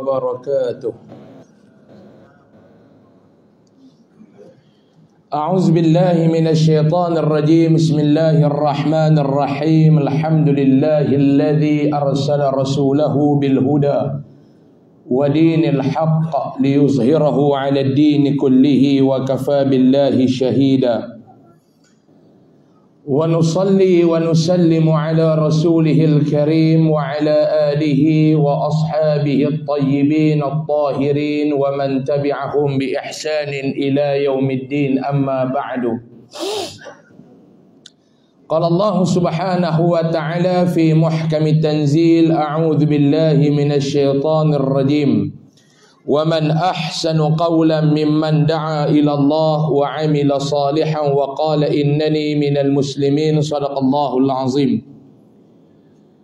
وبركاته. أعوذ بالله من الشيطان الرجيم. بسم الله الرحمن الرحيم. الحمد لله الذي أرسل رسوله بالهدى ودين الحق ليظهره على الدين كله وكفى بالله شهيدا. ونصلي ونسلم على رسوله الكريم وعلى آله وأصحابه الطيبين الطاهرين ومن تبعهم بإحسان إلى يوم الدين. أما بعد، قال الله سبحانه وتعالى في محكم التنزيل: أعوذ بالله من الشيطان الرجيم. ومن أحسن قولا ممن دعا إلى الله وعمل صالحا وقال إنني من المسلمين. صدق الله العظيم.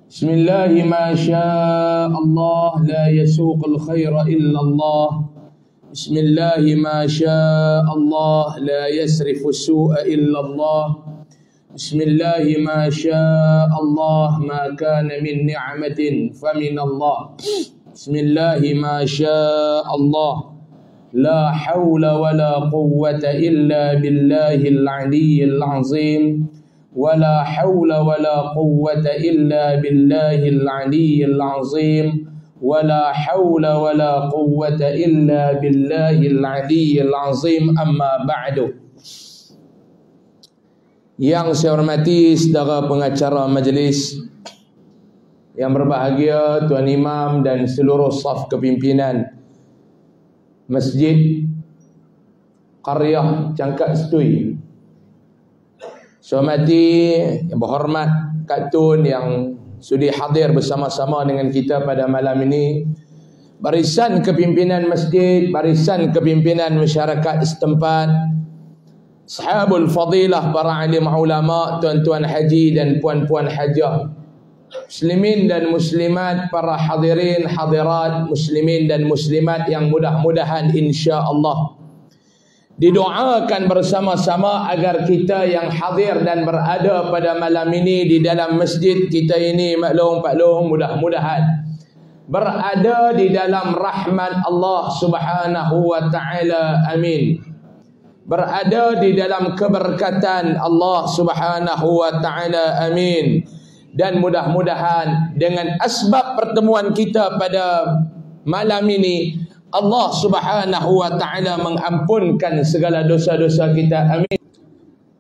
بسم الله ما شاء الله لا يسوق الخير إلا الله. بسم الله ما شاء الله لا يسرف السوء إلا الله. بسم الله ما شاء الله ما كان من نعمة فمن الله. بسم الله ما شاء الله لا حول ولا قوة إلا بالله العلي العظيم. ولا حول ولا قوة إلا بالله العلي العظيم. ولا حول ولا قوة إلا بالله العلي العظيم. أما بعد. Yang saya hormati saudara pengacara majlis, yang berbahagia Tuan Imam dan seluruh saf kepimpinan Masjid Qaryah Cangkat Setui. Saya hormati yang berhormat Kak Tun yang sudi hadir bersama-sama dengan kita pada malam ini, barisan kepimpinan masjid, barisan kepimpinan masyarakat setempat, sahabul fadilah, para alim ulama, tuan-tuan haji dan puan-puan hajah, muslimin dan muslimat, para hadirin hadirat, muslimin dan muslimat yang mudah-mudahan insya-Allah didoakan bersama-sama agar kita yang hadir dan berada pada malam ini di dalam masjid kita ini, maklum mudah-mudahan berada di dalam rahmat Allah Subhanahu wa taala. Amin. Berada di dalam keberkatan Allah Subhanahu wa taala. Amin. Dan mudah-mudahan dengan asbab pertemuan kita pada malam ini, Allah Subhanahu wa taala mengampunkan segala dosa-dosa kita. Amin.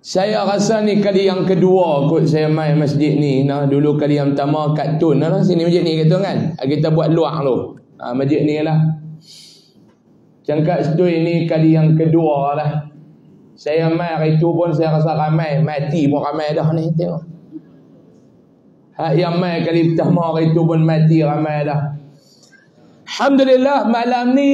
Saya rasa ni kali yang kedua kot saya mai masjid ni. Nah, dulu kali yang pertama Kak Tun lah sini masjid ni kata kan. Kita buat luar tu. Masjid ni lah. Cangkat Setui ni kali yang kedua lah. Saya mai hari tu pun saya rasa ramai, mati pun ramai dah ni, tengok. Hak yang mai kali pertama hari tu pun mati ramai dah. Alhamdulillah malam ni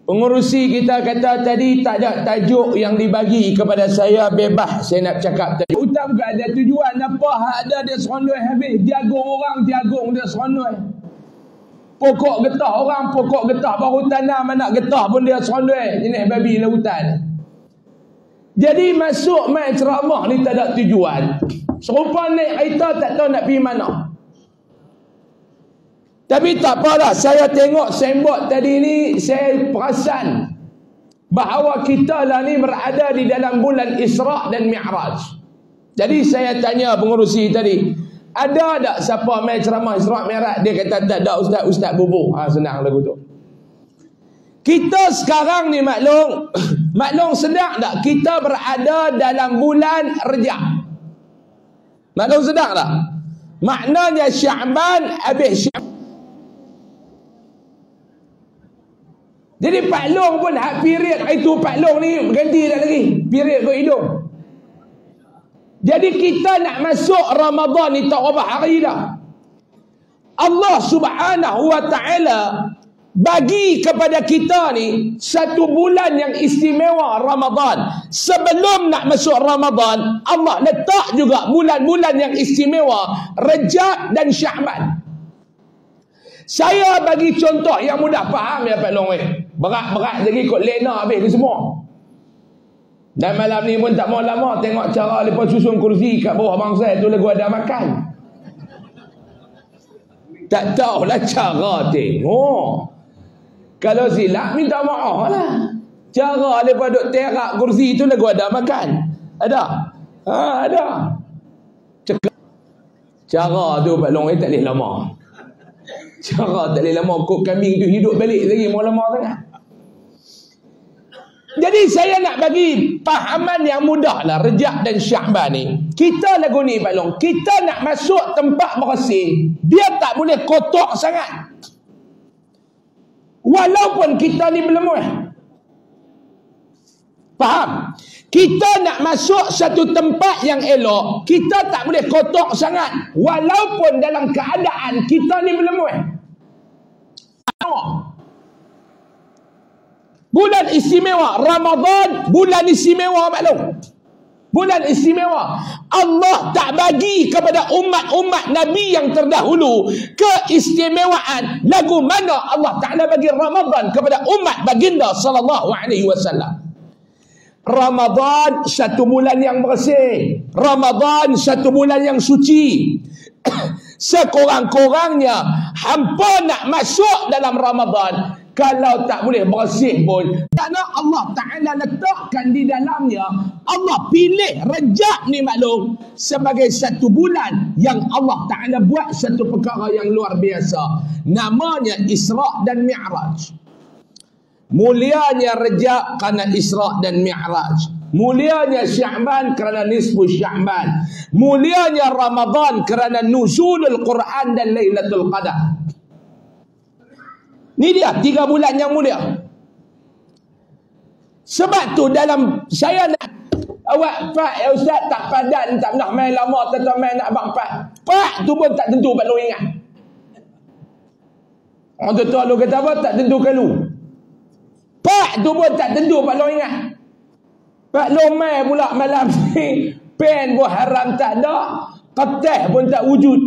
pengurusi kita kata tadi tak ada tajuk yang dibagi kepada saya, bebas saya nak cakap tajuk. Utama tak ada tujuan apa, hak ada dia serondoi habis, jagung orang jagung dia serondoi. Pokok getah orang, pokok getah baru tanam anak getah pun dia serondoi, jenis babi lautan. Jadi masuk mai ceramah ni tak ada tujuan. Serupa naik kereta tak tahu nak pergi mana. Tapi tak apalah, saya tengok sembot tadi ni, saya perasan bahawa kita lah ni berada di dalam bulan Isra' dan Mi'raj. Jadi saya tanya pengurusi tadi, ada tak siapa main ceramah Isra' Mi'raj? Dia kata tak ada ustaz bubur. Senang lagu tu. Kita sekarang ni maklum sedang tak kita berada dalam bulan Rejab. Maklum sedang tak? Maknanya Sya'ban habis Sya'ban. Jadi Pak Long pun hak period itu Pak Long ni berganti dah lagi. Period kot hidung. Jadi kita nak masuk Ramadan ni tak berapa hari dah. Allah Subhanahu wa taala bagi kepada kita ni satu bulan yang istimewa, Ramadan. Sebelum nak masuk Ramadan, Allah letak juga bulan-bulan yang istimewa, Rejab dan Sya'ban. Saya bagi contoh yang mudah faham ya Pak Long. Berat-berat lagi kot lena habis ni semua. Dan malam ni pun tak mau lama tengok cara lepas susun kursi kat bawah bangsa tu lagu ada makan. Tak tahulah cara tengok. Kalau silap minta maaf lah. Cara mereka duk terak kursi tu lagu ada makan. Ada? Ada. Cakap. Cara tu Pak Long tak boleh lama. Cara tak boleh lama. Kok kambing tu hidup balik lagi. Mau lama sangat. Jadi saya nak bagi pahaman yang mudah lah Rejab dan Sya'ban ni. Kita lagu ni Pak Long, kita nak masuk tempat bersih, dia tak boleh kotor sangat. Walaupun kita ni berlemuh. Faham? Kita nak masuk satu tempat yang elok, kita tak boleh kotor sangat. Walaupun dalam keadaan kita ni berlemuh. Bulan istimewa Ramadan, bulan istimewa maklum. Bulan istimewa. Allah tak bagi kepada umat-umat Nabi yang terdahulu keistimewaan lagu mana Allah Ta'ala bagi Ramadan kepada umat baginda sallallahu alaihi wasallam. Ramadan satu bulan yang bersih. Ramadan satu bulan yang suci. Sekurang-kurangnya hampa nak masuk dalam Ramadan, kalau tak boleh bersih pun, kerana Allah Ta'ala letakkan di dalamnya, Allah pilih Rejab ni maklum sebagai satu bulan yang Allah Ta'ala buat satu perkara yang luar biasa, namanya Isra' dan Mi'raj. Mulianya Rejab kerana Isra' dan Mi'raj. Mulianya Sya'ban kerana nisfu Sya'ban. Mulianya Ramadan kerana nuzulul Quran dan Lailatul Qadar. Ni dia 3 bulan yang mulia. Sebab tu dalam saya nak awak Pak ya Ustaz tak padan, tak nak main lama, tak main nak bang Pak tu pun tak tentu Pak Long ingat. Orang tu lu kata apa tak tentu kalau. Pak tu pun tak tentu Pak Long ingat. Pak Long main pula malam ni, pen pun haram tak ada, kertas pun tak wujud.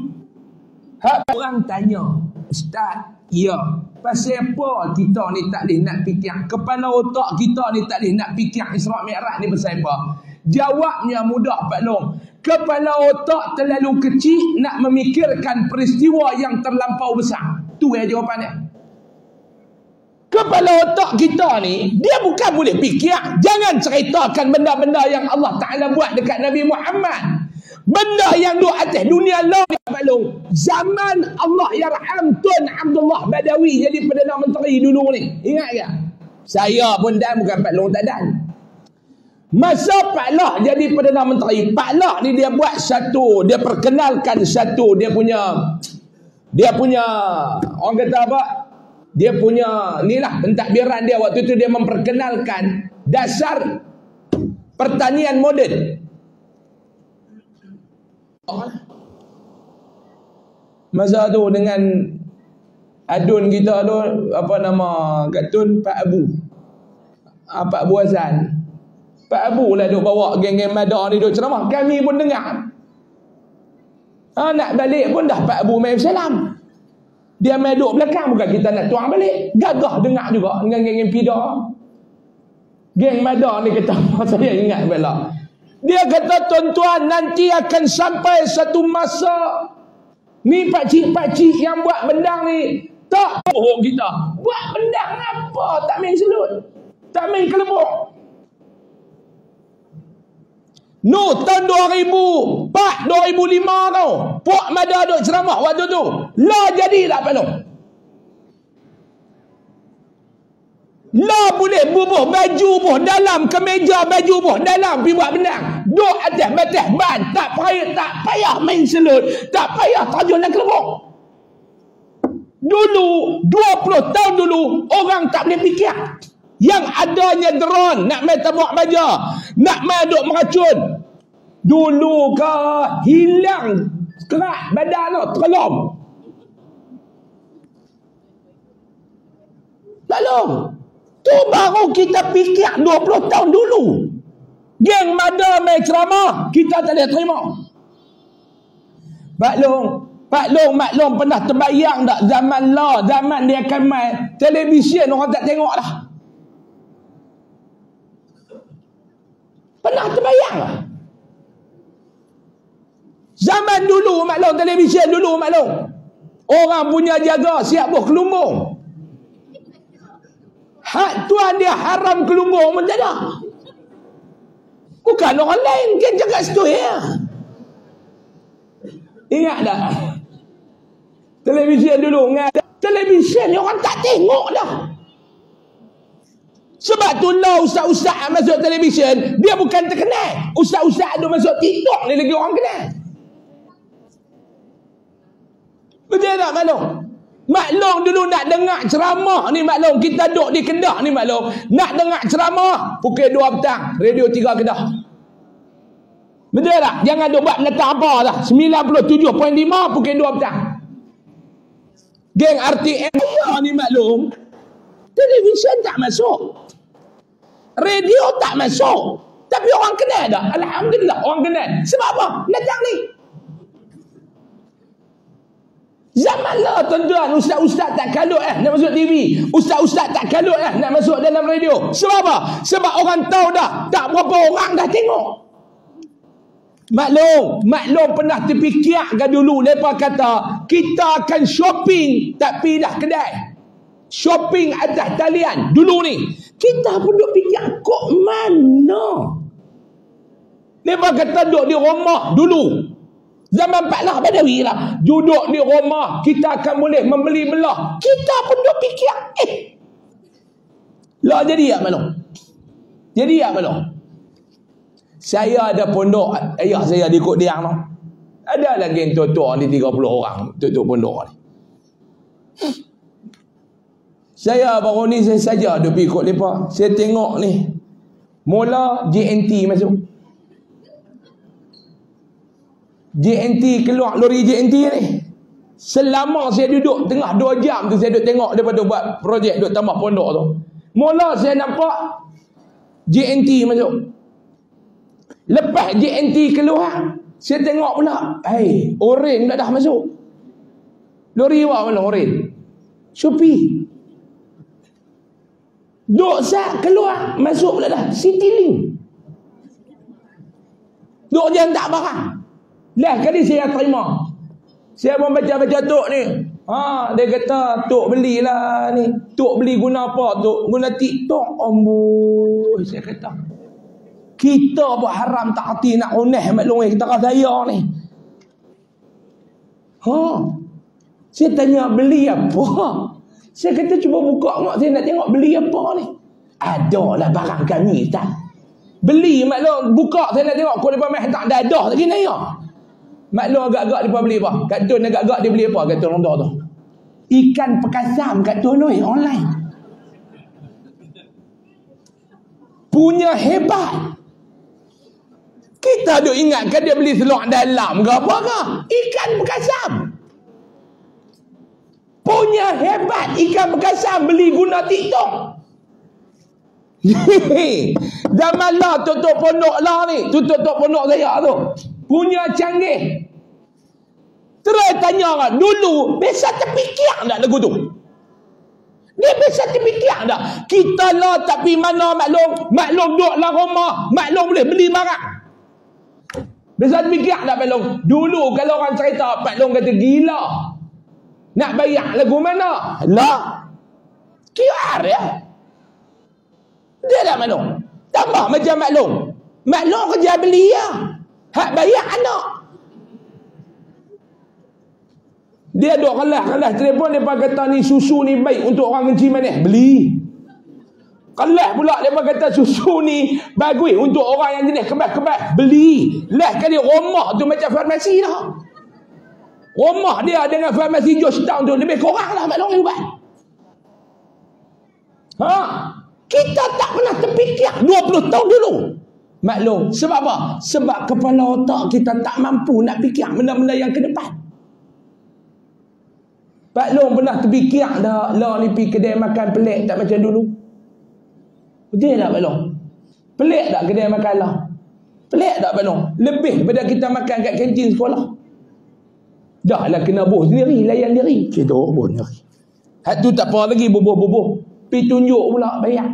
Hak orang tanya, Ustaz, ya, pasal apa kita ni tak boleh nak fikir? Kepala otak kita ni tak boleh nak fikir Isra' Mi'raj ni pasal apa? Jawabnya mudah Pak Long. Kepala otak terlalu kecil nak memikirkan peristiwa yang terlampau besar. Tu yang jawapannya. Kepala otak kita ni, dia bukan boleh fikir. Jangan ceritakan benda-benda yang Allah Ta'ala buat dekat Nabi Muhammad. Benda yang duduk atas dunia lah ni Pak Long. Zaman Allah yarham Tun Abdullah Badawi jadi Perdana Menteri dulu ni. Ingat tak? Saya pun dan bukan Pak Long tak dan. Masa Pak Lah jadi Perdana Menteri, Pak Lah ni dia buat satu, dia perkenalkan satu, dia punya orang kata apa? Dia punya ni lah pentadbiran dia waktu tu, dia memperkenalkan dasar pertanian moden. Masa tu dengan adun kita tu apa nama Gatun Pak Abu. Pak Abu Hasan. Pak Abu lah duk bawa geng-geng Madar ni duk ceramah. Kami pun dengar. Nak balik pun dah Pak Abu main salam. Dia main duduk belakang, bukan kita nak tuang balik. Gagah dengar juga dengan geng-geng Pida. Geng Madar ni kata, saya ingat bela. Dia kata, tuan-tuan, nanti akan sampai satu masa ni pakcik-pakcik yang buat bendang ni tak bohong kita. Buat bendang apa? Tak main selut. Tak main kelebuk. No, tahun 2000, Pak 2005 tau. Pok Mada duk ceramah waktu tu. Lah jadilah Pak Long. Lah boleh bubuh baju buh dalam, kemeja baju buh dalam pergi buat bendang. Duk atas batas ban, tak payah main selut, tak payah terjun dan kelebuk. Dulu 20 tahun dulu orang tak boleh fikir. Yang adanya drone nak main tabak baja, nak main duk meracun. Dulu ke hilang kerak badan tu, terlom. Lalu tu baru kita fikir 20 tahun dulu. Geng Mada main ceramah, kita tak boleh terima. Pak Long maklum pernah terbayang tak zaman dia akan main televisyen orang tak tengok dah. Pernah terbayang lah. Zaman dulu maklum, televisyen dulu maklum, Orang punya jaga siap buh kelumbung. Hak tuan dia haram kelumbung pun tak ada. Bukan orang lain yang jaga situ ya. Ingat tak? Televisyen dulu, televisyen orang tak tengok dah. Sebab tu lah ustaz-ustaz masuk televisyen, dia bukan terkenal. Ustaz-ustaz tu masuk TikTok ni lagi orang kenal. Betul tak maklum? Maklum dulu nak dengar ceramah ni maklum. Kita duduk di Kedah ni maklum. Nak dengar ceramah pukul 2 petang, Radio 3 Kedah. Betul tak? Jangan duk buat menetap apa lah. 97.5 pukul 2 petang. Geng RTM ni maklum. Televisyen tak masuk. Radio tak masuk. Tapi orang kenal dah. Alhamdulillah orang kenal. Sebab apa? Datang ni. Zaman lah tuan-tuan, ustaz-ustaz tak kalut nak masuk TV. Ustaz-ustaz tak kalut nak masuk dalam radio. Sebab apa? Sebab orang tahu dah, tak berapa orang dah tengok. Maklum pernah terfikir ke dulu, mereka kata kita akan shopping tak pergi dah kedai. Shopping atas talian dulu ni. Kita pun duk fikir kok mana. Mereka kata duduk di rumah dulu. Zaman Pak Lah Badawi lah. Duduk di rumah, kita akan boleh membeli belah. Kita pun duk fikir, lah jadi tak maklum? Jadi tak maklum? Saya ada pondok, ayah saya di Kok Diang tu. Ada lagi yang tua-tua ni 30 orang tutup pondok ni. Saya baru ni saya saja duk pergi ikut mereka. Saya tengok ni. Mula JNT masuk. JNT keluar lori JNT ni. Selama saya duduk tengah 2 jam tu saya duduk tengok daripada buat projek duduk tambah pondok tu. Mula saya nampak JNT masuk. Lepas JNT keluar, saya tengok pula, oren dah masuk. Lori apa mana oren? Shopee. Duk sat keluar, masuk pula dah Citylink. Duk jangan tak barang. Lah kali saya terima. Saya pun baca-baca tok ni. Dia kata tok belilah ni. Tok beli guna apa tok? Guna TikTok. Amboi, saya kata. Kita buat haram tak hati nak unah maklum kita kata saya ni. Saya tanya beli apa? Saya kata cuba buka mak saya nak tengok beli apa ni. Adalah barang kami tak. Beli maklum buka saya nak tengok kau depa mai tak dadah lagi ni ya. Maklum agak-agak dia beli apa? Kat Tun agak-agak dia beli apa? Kat Tun orang tu. Ikan pekasam kat Tun online. Punya hebat. Kita duk ingatkan dia beli selok dalam ke apa ke? Ikan pekasam. Punya hebat ikan pekasam beli guna TikTok. Zaman lah tutup pondok lah ni. Tutup pondok saya tu. Punya canggih. Terus tanya kan, dulu biasa terfikir tak lagu tu? Dia biasa terfikir tak? Kita lah tapi mana maklum duduk dalam rumah, maklum boleh beli barang. Biasa terfikir tak maklum? Dulu kalau orang cerita, maklum kata gila. Nak bayar lagu mana? Lah. QR ya. Dia tak maklum. Tambah macam maklum. Maklum kerja beli ya. Hak bayar anak. Dia duk kelas telefon dia kata ni susu ni baik untuk orang kencing manis. Beli. Kelas pula dia kata susu ni bagus untuk orang yang jenis kebas-kebas. Beli. Lah kali rumah tu macam farmasi dah. Rumah dia dengan farmasi Georgetown tu lebih kurang lah maklum hebat. Kita tak pernah terfikir 20 tahun dulu. Maklum, sebab apa? Sebab kepala otak kita tak mampu nak fikir benda-benda yang ke depan. Maklum pernah terfikir dah, lah ni pergi kedai makan pelik tak macam dulu. Betul tak maklum? Pelik tak kedai makan lah? Pelik tak maklum? Lebih daripada kita makan kat kantin sekolah. Dah lah kena bos sendiri, layan diri. Kita bos sendiri. Hak tu tak apa lagi bubuh-bubuh. Pergi tunjuk pula bayar.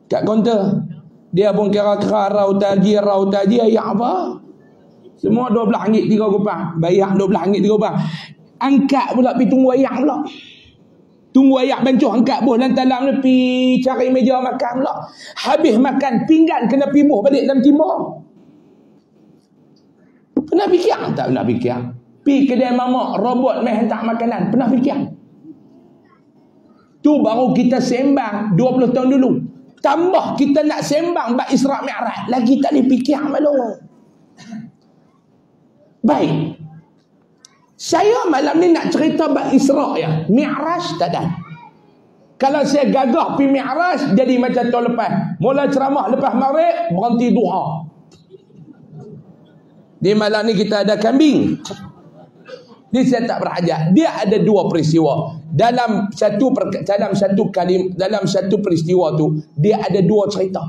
Kat kaunter. Dia pun kira-kira rau taji ayat apa? Semua RM12 3 kupang. Bayar RM12 3 kupang. Angkat pula pergi tunggu ayam pula. Tunggu ayam bancuh angkat buh dalam talam ni pergi cari meja makan pula. Habis makan pinggan kena pibuh balik dalam timur. Pernah fikir? Tak pernah fikir. Pergi kedai mamak, robot main hantar makanan. Pernah fikir? Tu baru kita sembang 20 tahun dulu. Tambah kita nak sembang bab Isra' Mi'raj. Lagi tak boleh fikir malu. Baik. Saya malam ni nak cerita bab Isra' ya. Mi'raj tak ada. Kalau saya gagah pergi Mi'raj, jadi macam tahun lepas. Mula ceramah lepas maghrib, berhenti duha. Di malam ni kita ada kambing. Ni saya tak berhajat. Dia ada dua peristiwa. Dalam satu peristiwa tu, dia ada dua cerita.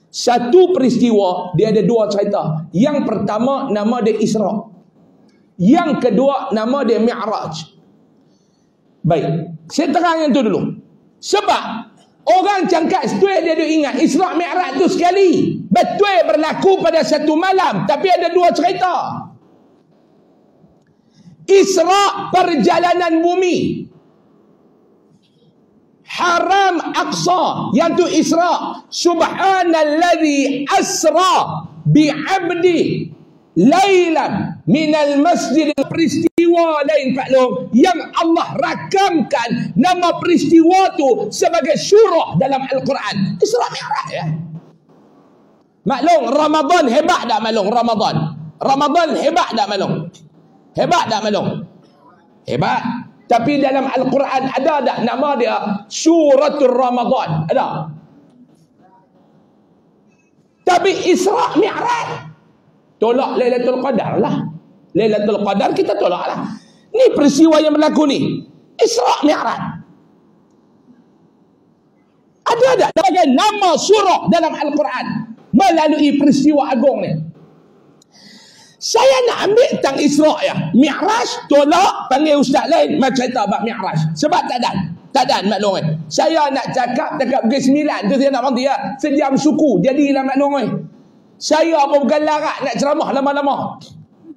Satu peristiwa, dia ada dua cerita. Yang pertama, nama dia Isra'. Yang kedua, nama dia Mi'raj. Baik. Saya terang yang tu dulu. Sebab, orang cangkat setuai dia ada ingat. Isra' Mi'raj tu sekali. Betul berlaku pada satu malam. Tapi ada dua cerita. Isra' perjalanan bumi. Haram Aqsa, yang tu Isra'. Subhanalladzi asra bi'abdi lailan minal masjid. Peristiwa lain Pak Long yang Allah rakamkan nama peristiwa tu sebagai surah dalam Al-Quran. Isra' Mi'raj ya. Maklum Ramadan hebat tak maklum? Ramadan hebat tak maklum? Hebat tak maklum? Hebat. Tapi dalam Al-Quran ada tak nama dia Suratul Ramadan? Ada. Tapi Isra' Mi'raj tolak Lailatul Qadar lah. Lailatul Qadar kita tolak lah. Ni peristiwa yang berlaku ni. Isra' Mi'raj. Ada tak sebagai nama surah dalam Al-Quran melalui peristiwa agung ni? Saya nak ambil tentang Isra' ya. Mi'raj tolak, panggil ustaz lain macam cerita bab Mi'raj. Sebab tak ada maklum eh. Saya nak cakap dekat Pukul 9 tu saya nak berhenti ya. Sejam suku jadilah maklum eh. Saya pun bukan larat nak ceramah lama-lama.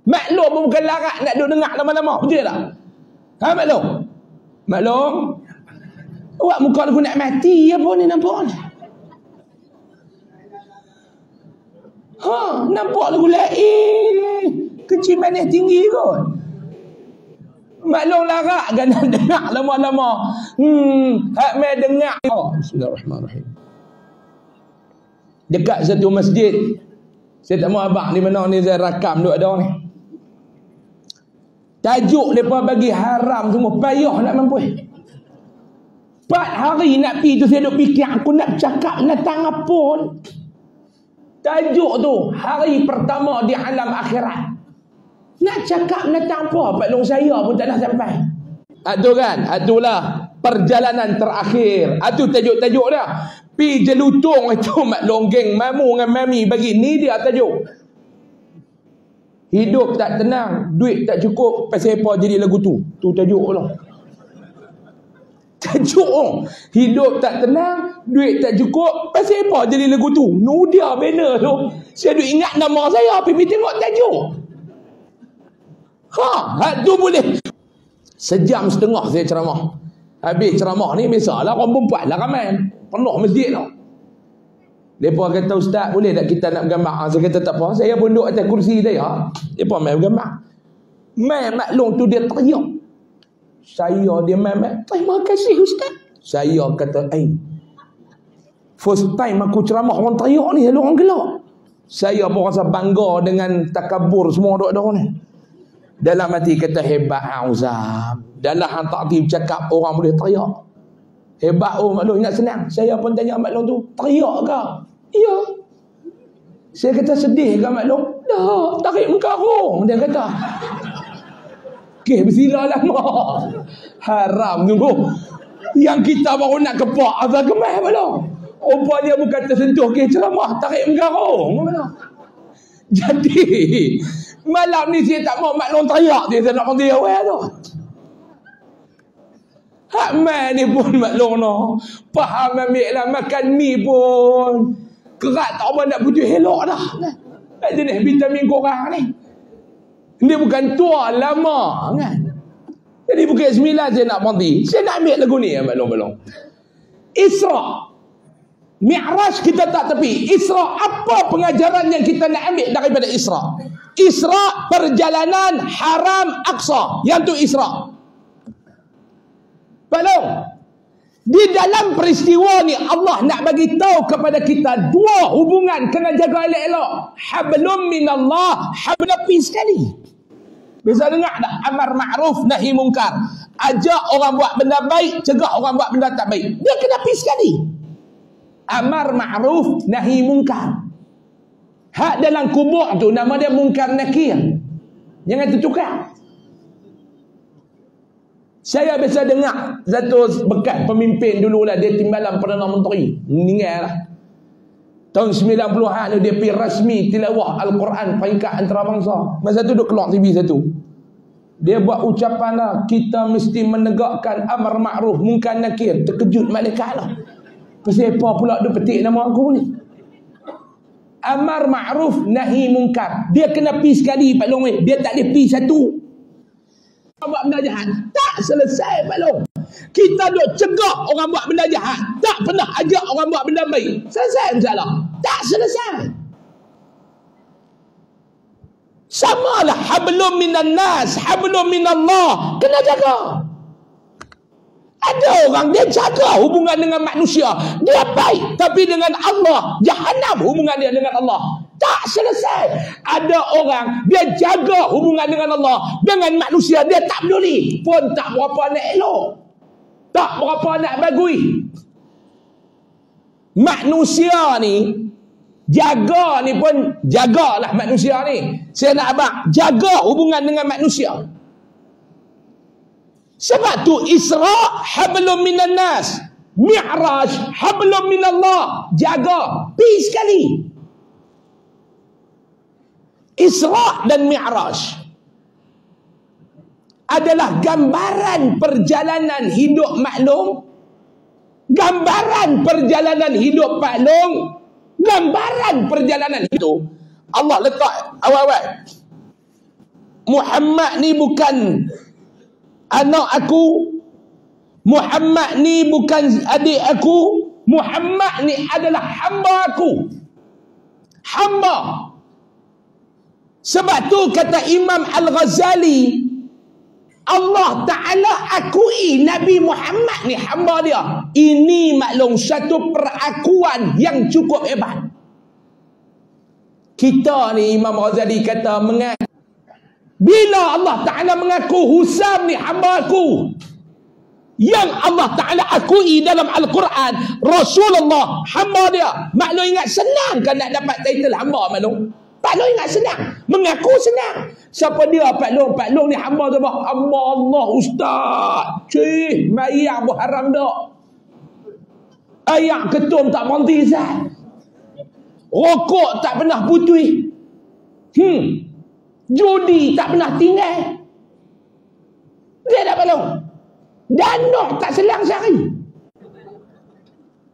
Maklum pun bukan larat nak duduk dengar lama-lama. Betul tak? Ha maklum? Maklum? Awak muka aku nak mati apa ni nampak ni? Ha, nampak lagu lain. Kecil manis tinggi kot. Maklum larat kan nak dengar lama-lama. Hak mai dengar. Bismillahirrahmanirrahim. Dekat satu masjid. Saya tak mahu abang di mana ni saya rakam duk ada ni. Tajuk mereka bagi haram semua. Payah nak mampu. 4 hari nak pergi tu saya duk fikir aku nak cakap tentang apa. Tajuk tu hari pertama di alam akhirat. Nak cakap tentang apa? Pak Long saya pun tak dah sampai. Itu kan? Itulah perjalanan terakhir. Itu tajuk-tajuk dia. Pi jelutung itu Mak Long geng mamu dengan mami bagi. Ni dia tajuk. Hidup tak tenang, duit tak cukup, pasal apa jadi lagu tu? Tu tajuk lah. Tajuk hidup tak tenang, duit tak cukup, pasal apa jadi lagu tu? Nu dia banner tu. Saya duk ingat nama saya, pergi tengok tajuk. Tu boleh. Sejam setengah saya ceramah. Habis ceramah ni biasalah orang perempuan lah ramai. Penuh masjid tau. Mereka kata, ustaz boleh tak kita nak bergambar? Saya kata tak apa. Saya pun duduk atas kursi saya. Mereka main bergambar. Main maklum tu dia teriak. Saya dia main. Terima kasih ustaz. Saya kata, first time aku ceramah orang teriak ni. Lalu orang gelak. Saya pun rasa bangga dengan takabur semua duduk-duduk ni. Dalam hati kata hebat Auzam. Dalam hantar hati cakap orang boleh teriak. Hebat maklum ingat senang. Saya pun tanya maklum tu, teriak ke? Ya. Saya kata sedih ke maklum? Dah, tarik muka rong. Dia kata. Okey, bersila lama. Haram tunggu. Yang kita baru nak kepak azal kemah maklum. Rupanya bukan tersentuh ke ceramah, tarik muka rong. Jadi malam ni saya tak mau maklum teriak dia. Saya nak panggil awal tu. Hak mai ni pun maklum no. Faham ambil lah makan mi pun. Kerat tak apa nak putus elok dah. Tak jenis vitamin korang ni. Dia bukan tua lama kan. Jadi Bukit Sembilan saya nak berhenti. Saya nak ambil lagu ni ya, maklum. Isra. Mi'raj kita tak tepi. Isra, apa pengajaran yang kita nak ambil daripada Isra? Isra, perjalanan haram Aqsa. Yang tu Isra. Maklum. Di dalam peristiwa ni Allah nak bagi tahu kepada kita dua hubungan kena jaga elok-elok. Hablum minallah, hablapi sekali. Bisa dengar tak? Amar ma'ruf nahi mungkar. Ajak orang buat benda baik, cegah orang buat benda tak baik. Dia kena pi sekali. Amar ma'ruf nahi mungkar. Hak dalam kubur tu nama dia mungkar nakir. Jangan tertukar. Saya biasa dengar satu bekas pemimpin dululah, dia timbalan Perdana Menteri. Meninggal lah. Tahun 90-an dia pergi rasmi tilawah Al-Quran peringkat antarabangsa. Masa tu duk keluar TV satu. Dia buat ucapan lah, kita mesti menegakkan amar ma'ruf mungkar nakir. Terkejut malaikat lah. Pasal apa pula dia petik nama aku ni? Amar ma'ruf nahi mungkar. Dia kena pi sekali Pak Long. Dia tak boleh pi satu. Buat benda jahat tak selesai Pak Long. Kita duk cegah orang buat benda jahat, tak pernah ajak orang buat benda baik. Selesai masalah? Tak selesai. Samalah hablum minan nas, hablum minallah. Kena jaga. Ada orang dia jaga hubungan dengan manusia, dia baik, tapi dengan Allah jahanam hubungan dia dengan Allah. Tak selesai. Ada orang dia jaga hubungan dengan Allah, dengan manusia dia tak peduli, pun tak berapa nak elok, tak berapa nak bagui. Manusia ni jaga ni pun jagalah manusia ni. Saya nak abang jaga hubungan dengan manusia. Sebab tu Isra hablum minan nas, Mi'raj hablum minallah. Jaga, pi sekali. Isra dan Mi'raj adalah gambaran perjalanan hidup maklum, gambaran perjalanan hidup maklum, gambaran perjalanan itu. Allah letak awal-awal, Muhammad ni bukan anak aku, Muhammad ni bukan adik aku, Muhammad ni adalah hamba aku. Hamba. Sebab tu kata Imam Al-Ghazali, Allah Ta'ala akui Nabi Muhammad ni hamba dia. Ini maklum satu perakuan yang cukup hebat. Kita ni Imam Ghazali kata bila Allah Ta'ala mengaku Husam ni hamba aku, yang Allah Ta'ala akui dalam Al-Quran Rasulullah hamba dia, maklum ingat senang kan nak dapat title hamba maklum? Pak Long ingat senang, mengaku senang. Siapa dia Pak Long? Pak Long ni hamba tu apa? Hamba Allah Ustaz. Cih, mayang buat haram tak? Ayak ketum tak berhenti Zat. Rokok tak pernah putih. Judi tak pernah tinggal. Dia tak Pak Long. Danok tak selang sehari.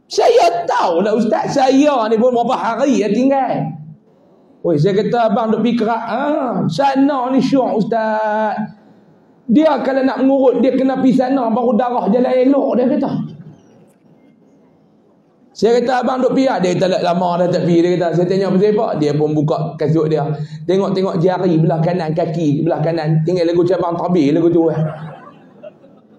Saya tahu lah Ustaz, saya ni pun berapa hari ya tinggal. Oi, saya kata abang duk pergi kerak. Sana ni syok Ustaz. Dia kalau nak mengurut, dia kena pergi sana baru darah jalan elok, dia kata. Saya kata abang duk pergi. Dia kata lama dah tak pergi. Dia kata, saya tanya pasal apa? Dia pun buka kasut dia. Tengok-tengok jari belah kanan, kaki belah kanan. Tinggal lagu cabang tabir lagu tu.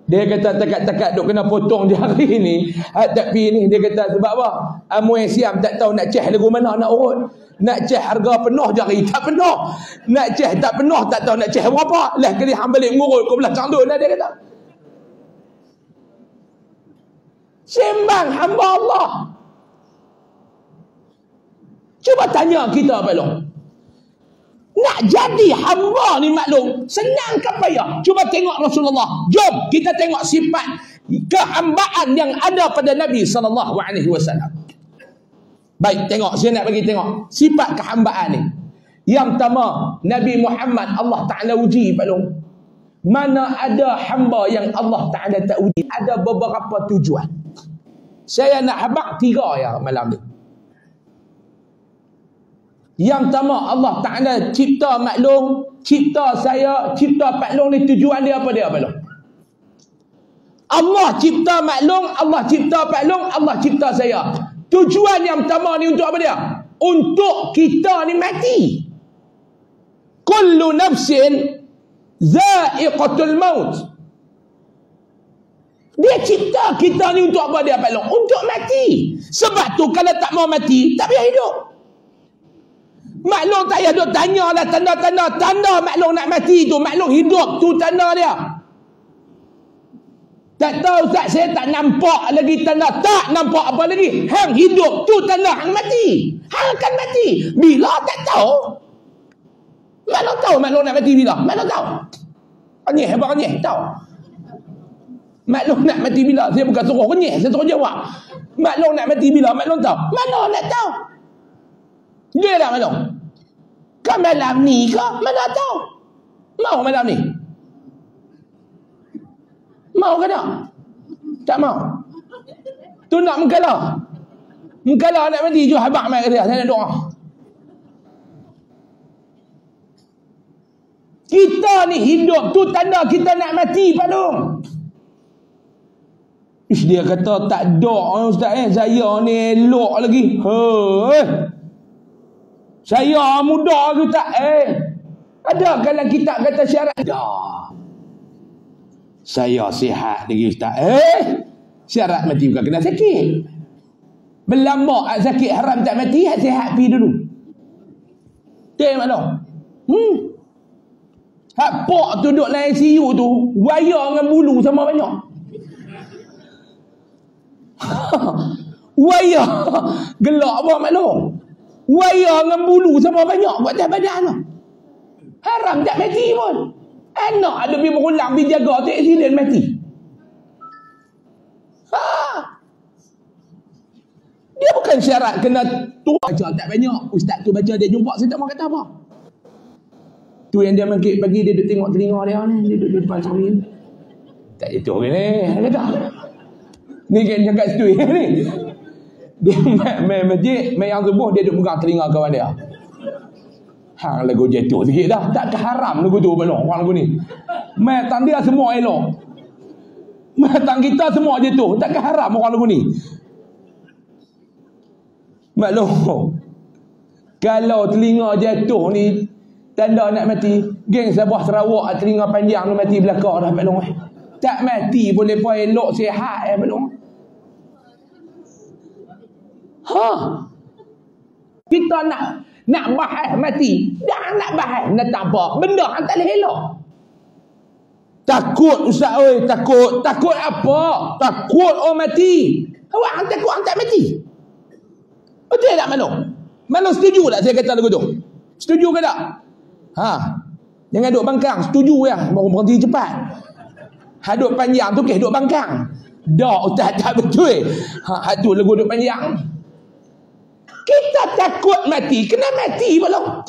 Dia kata takat-takat duk kena potong jari ni. Tak pergi ni. Dia kata sebab apa? Amu yang siam tak tahu nak ceh lagu mana nak urut. Nak ceh harga penuh jari tak penuh. Nak ceh tak penuh tak tahu nak ceh berapa. Lah kali hang balik ngurut kau belah candun lah dia kata. Sembang hamba Allah. Cuba tanya kita Pak Long. Nak jadi hamba ni maklum senang ke payah? Cuba tengok Rasulullah. Jom kita tengok sifat kehambaan yang ada pada Nabi SAW. Baik, tengok. Saya nak bagi tengok sifat kehambaan ni. Yang pertama, Nabi Muhammad Allah Ta'ala uji Pak Long. Mana ada hamba yang Allah Ta'ala tak uji? Ada beberapa tujuan. Saya nak habaq 3 ya malam ni. Yang pertama, Allah Ta'ala cipta maklum, cipta saya, cipta Pak Long ni tujuan dia apa dia Pak Long? Allah cipta maklum, Allah cipta paklum, Allah cipta saya. Tujuan yang pertama ni untuk apa dia? Untuk kita ni mati. Kullu nafsin za'iqatul maut. Dia cipta kita ni untuk apa dia paklum? Untuk mati. Sebab tu kalau tak mau mati, tak payah hidup. Maklum tak payah duk tanya lah tanda maklum nak mati tu, maklum hidup tu tanda dia. Tak tahu Ustaz, saya tak nampak lagi tanda. Tak nampak apa lagi? Hang hidup tu tanda hang mati. Hang akan mati. Bila tak tahu. Maklum tahu maklum nak mati bila? Maklum tahu. Kenyih apa kenyih? Tahu. Maklum nak mati bila? Saya bukan suruh kenyih, saya suruh jawab. Maklum nak mati bila? Maklum tahu. Maklum nak tahu. Dia tak maklum. Kan malam ni ke? Mana tahu? Mau malam ni? Mau ke tak? Tak mau. Tu nak mengkalah. Mengkalah nak mati je habaq mai kata saya nak doa. Kita ni hidup tu tanda kita nak mati padung. Ish, dia kata tak doa Ustaz saya ni elok lagi. Saya muda ke tak? Ada kalau kitab kata syarat dah. Saya sihat lagi Ustaz. Syarat mati bukan kena sakit. Berlama sakit haram tak mati, sihat pergi dulu. Tengok mana? Hak pok tu duduk dalam ICU tu, wayar dengan bulu sama banyak. Wayar gelak apa maklum? Wayar dengan bulu sama banyak buat atas badan tu. Haram tak mati pun. Anak ada pergi berulang, pergi jaga tu accident mati. Dia bukan syarat kena tu baca tak banyak. Ustaz tu baca dia jumpa, saya tak mau kata apa. Tu yang dia mengkit pagi, dia duduk tengok telinga dia ni, dia duduk depan cermin. Tak itu ni, kata. Ni kan jaga situ ni. Dia main masjid, main yang subuh, dia duduk pegang telinga kawan dia. Hang lagu jatuh sikit dah. Tak haram lagu tu belum orang lagu ni. Matang dia semua elok. Matang kita semua jatuh. Tak haram orang lagu ni. Maklum. Kalau telinga jatuh ni tanda nak mati. Geng Sabah Sarawak telinga panjang tu mati belakang dah maklum. Tak mati pun depa elok sihat maklum. Kita nak bahas mati. Dah nak bahas nak tak apa. Benda yang tak boleh elok. Takut Ustaz oi, takut. Takut apa? Takut orang mati. Awak takut orang tak mati. Betul tak Mano? Mano setuju tak saya kata lagu tu? Setuju ke tak? Jangan duduk bangkang. Setuju ya. Baru berhenti cepat. Duduk panjang tu duduk bangkang. Dah Ustaz tak betul. Tu lagu duduk panjang. Kita takut mati, kena mati belum?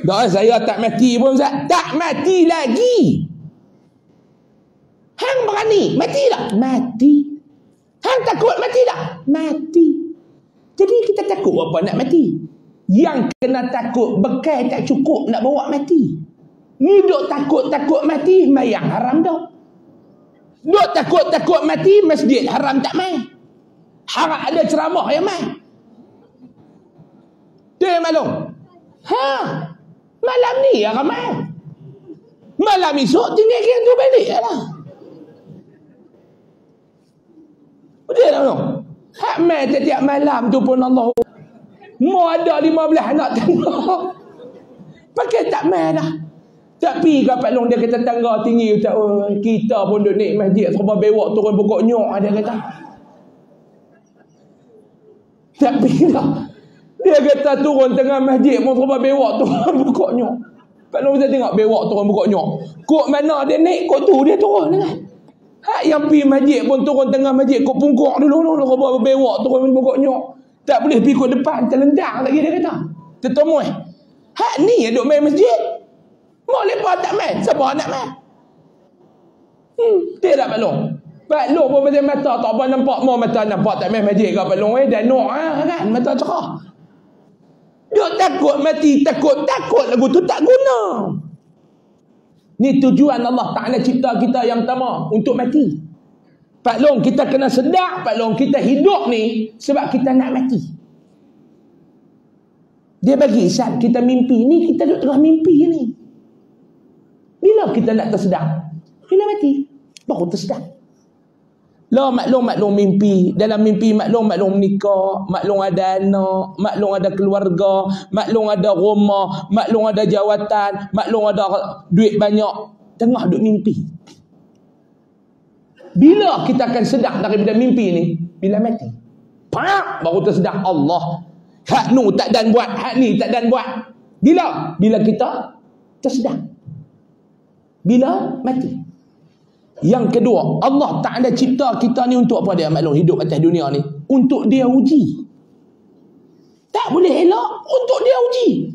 Dah saya tak mati pun Ustaz. Tak mati lagi. Hang berani mati tak? Mati. Hang takut mati tak? Mati. Jadi kita takut apa nak mati? Yang kena takut bekal tak cukup nak bawa mati. Ni duk takut-takut mati mayang haram dah. Duk takut-takut mati masjid haram tak mai. Harap ada ceramah yang mai. Dia maklum. Malam ni ya ramai. Malam esok tinggal kian tu balik lah. Dia tak maklum. Hak mai setiap malam tu pun Allah. Mau ada 15 anak tangga. Pakai tak mai dah. Tapi kapal long dia kata tangga tinggi. Kita pun duduk naik masjid. Serba bewak turun pokok nyok. Dia kata. Tapi dah. Dia kata turun tengah masjid pun serba bewak turun pokok nyok. Kalau kita tengok bewak turun pokok nyok. Kok mana dia naik, kok tu dia turun kan. Hak yang pergi masjid pun turun tengah masjid, kok pungkuk dulu serba bewak turun pokok nyok. Tak boleh pergi kok depan, terlendang lagi dia kata. Tertemui. Hak ni yang duk main masjid. Mau lepas tak main, siapa nak main? Tidak balong. Balong pun macam mata tak apa nampak, mau mata nampak tak main masjid ke balong dah nok kan, mata cerah. Duk takut mati, takut lagu tu tak guna. Ni tujuan Allah Ta'ala cipta kita yang pertama untuk mati. Pak Long, kita kena sedar, Pak Long, kita hidup ni sebab kita nak mati. Dia bagi isyarat kita mimpi ni, kita duduk tengah mimpi ni. Bila kita nak tersedar? Bila mati, baru tersedar. Lah maklum mimpi. Dalam mimpi maklum menikah, maklum ada anak, maklum ada keluarga, maklum ada rumah, maklum ada jawatan, maklum ada duit banyak. Tengah duduk mimpi. Bila kita akan sedar daripada mimpi ni? Bila mati. Pak, baru tersedar. Allah, hak nu tak dan buat, hak ni tak dan buat. Bila kita tersedar. Bila mati. Yang kedua, Allah Ta'ala cipta kita ni untuk apa dia maklum hidup atas dunia ni? Untuk dia uji. Tak boleh elak, untuk dia uji.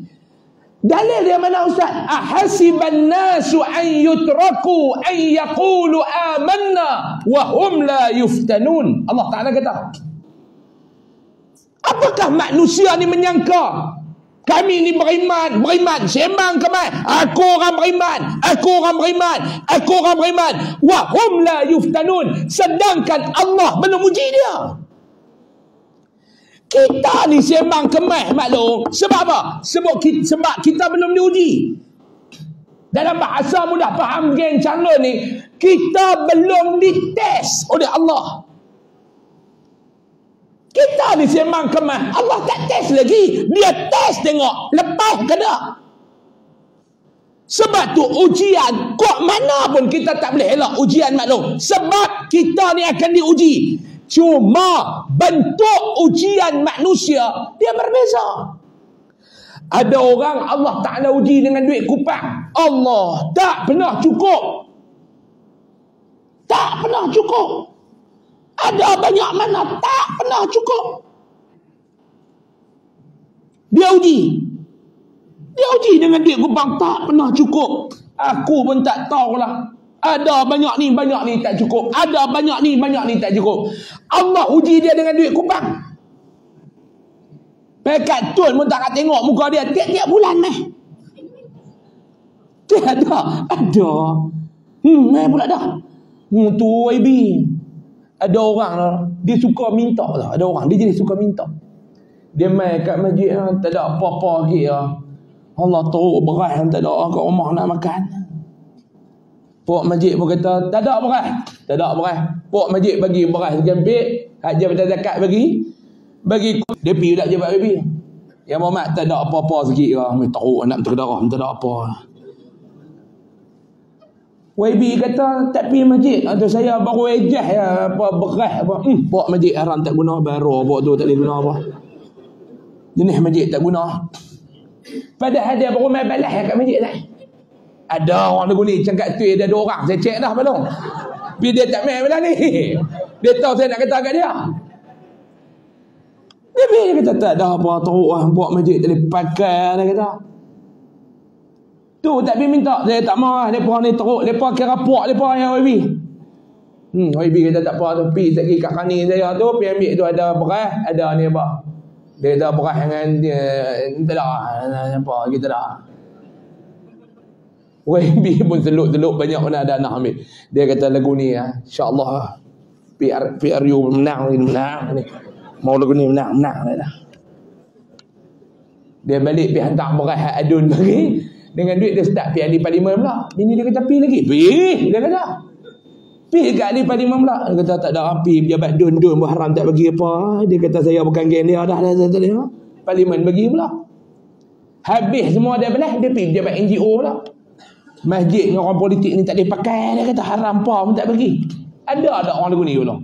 Dalil dia mana Ustaz? Ahasiban nasu an yutraku an yaqulu amanna wa hum la yuftanun. Allah Ta'ala kata, apakah manusia ni menyangka kami ni beriman, sembang kemai. Aku orang beriman. Wa hum la yuftanun. Sedangkan Allah belum uji dia. Kita ni sembang kemai maklum. Sebab apa? Sebab kita belum diuji. Dalam bahasa mudah faham geng calon ni, kita belum dites oleh Allah. Kita ni sembang kemah, Allah tak test lagi. Dia test tengok lepas ke tak. Sebab tu ujian, kok mana pun kita tak boleh elak ujian maklum. Sebab kita ni akan diuji. Cuma bentuk ujian manusia dia berbeza. Ada orang Allah Ta'ala uji dengan duit kupang. Allah tak pernah cukup. Tak pernah cukup. Ada banyak mana tak pernah cukup. Dia uji dengan duit kupang tak pernah cukup. Aku pun tak tahulah. Ada banyak ni tak cukup. Ada banyak ni tak cukup. Allah uji dia dengan duit kupang. Pekat tun pun tak nak tengok muka dia tiap-tiap bulan meh. Dia ada. Meh pula dah. Tu IB. Ada orang lah, dia suka minta lah. Ada orang, dia jadi suka minta. Dia main kat masjid lah, tak ada apa-apa lagi lah. Allah teruk beras, tak ada orang kat rumah nak makan. Pok masjid pun kata, tak ada beras. Pok masjid bagi beras sekempit, hak jabatan zakat bagi. Dia pergi tak jabat baby. Yang Muhammad tak ada apa-apa sikit lah. Teruk nak terdarah, tak ada apa. YB kata tak pergi masjid. Atau saya baru ejah ya, apa beras apa. Bawa masjid haram tak guna, baru bawa tu tak boleh guna apa. Jenis masjid tak guna. Padahal dia baru main balas kat masjid lah. Ada orang lagu ni cakap tu ada 2 orang. Saya cek dah belum. Tapi dia tak main balas ni. Dia tahu saya nak kata kat dia. Dia kata tak ada apa teruk lah. Bawa masjid tak boleh pakai dia kata. Tu tak pergi minta. Saya tak mahu lah. Mereka ni teruk. Mereka kira puak mereka yang YB. YB kata tak apa tu. Pergi sekali kat kani saya tu. Pergi ambil tu ada beras. Ada ni apa. Dia kata beras dengan dia. Tak ada. Apa kita dah. YB pun seluk-seluk banyak mana ada nak ambil. Dia kata lagu ni ya. InsyaAllah. PRU menang ni. Mau lagu ni menang dah. Dia balik pergi hantar beras adun lagi. Dengan duit dia start pergi ahli parlimen pula. Bini dia kata pergi lagi. Pergi. Dia kata. Pergi kat ahli parlimen pula. Dia kata tak ada api. Pejabat dun pun haram tak bagi apa. Dia kata saya bukan geng dia dah. Parlimen bagi pula. Habis semua dia belah. Dia pergi pejabat NGO pula. Masjid dengan orang politik ni tak boleh pakai. Dia kata haram apa pun tak bagi. Ada orang lagu ni pula.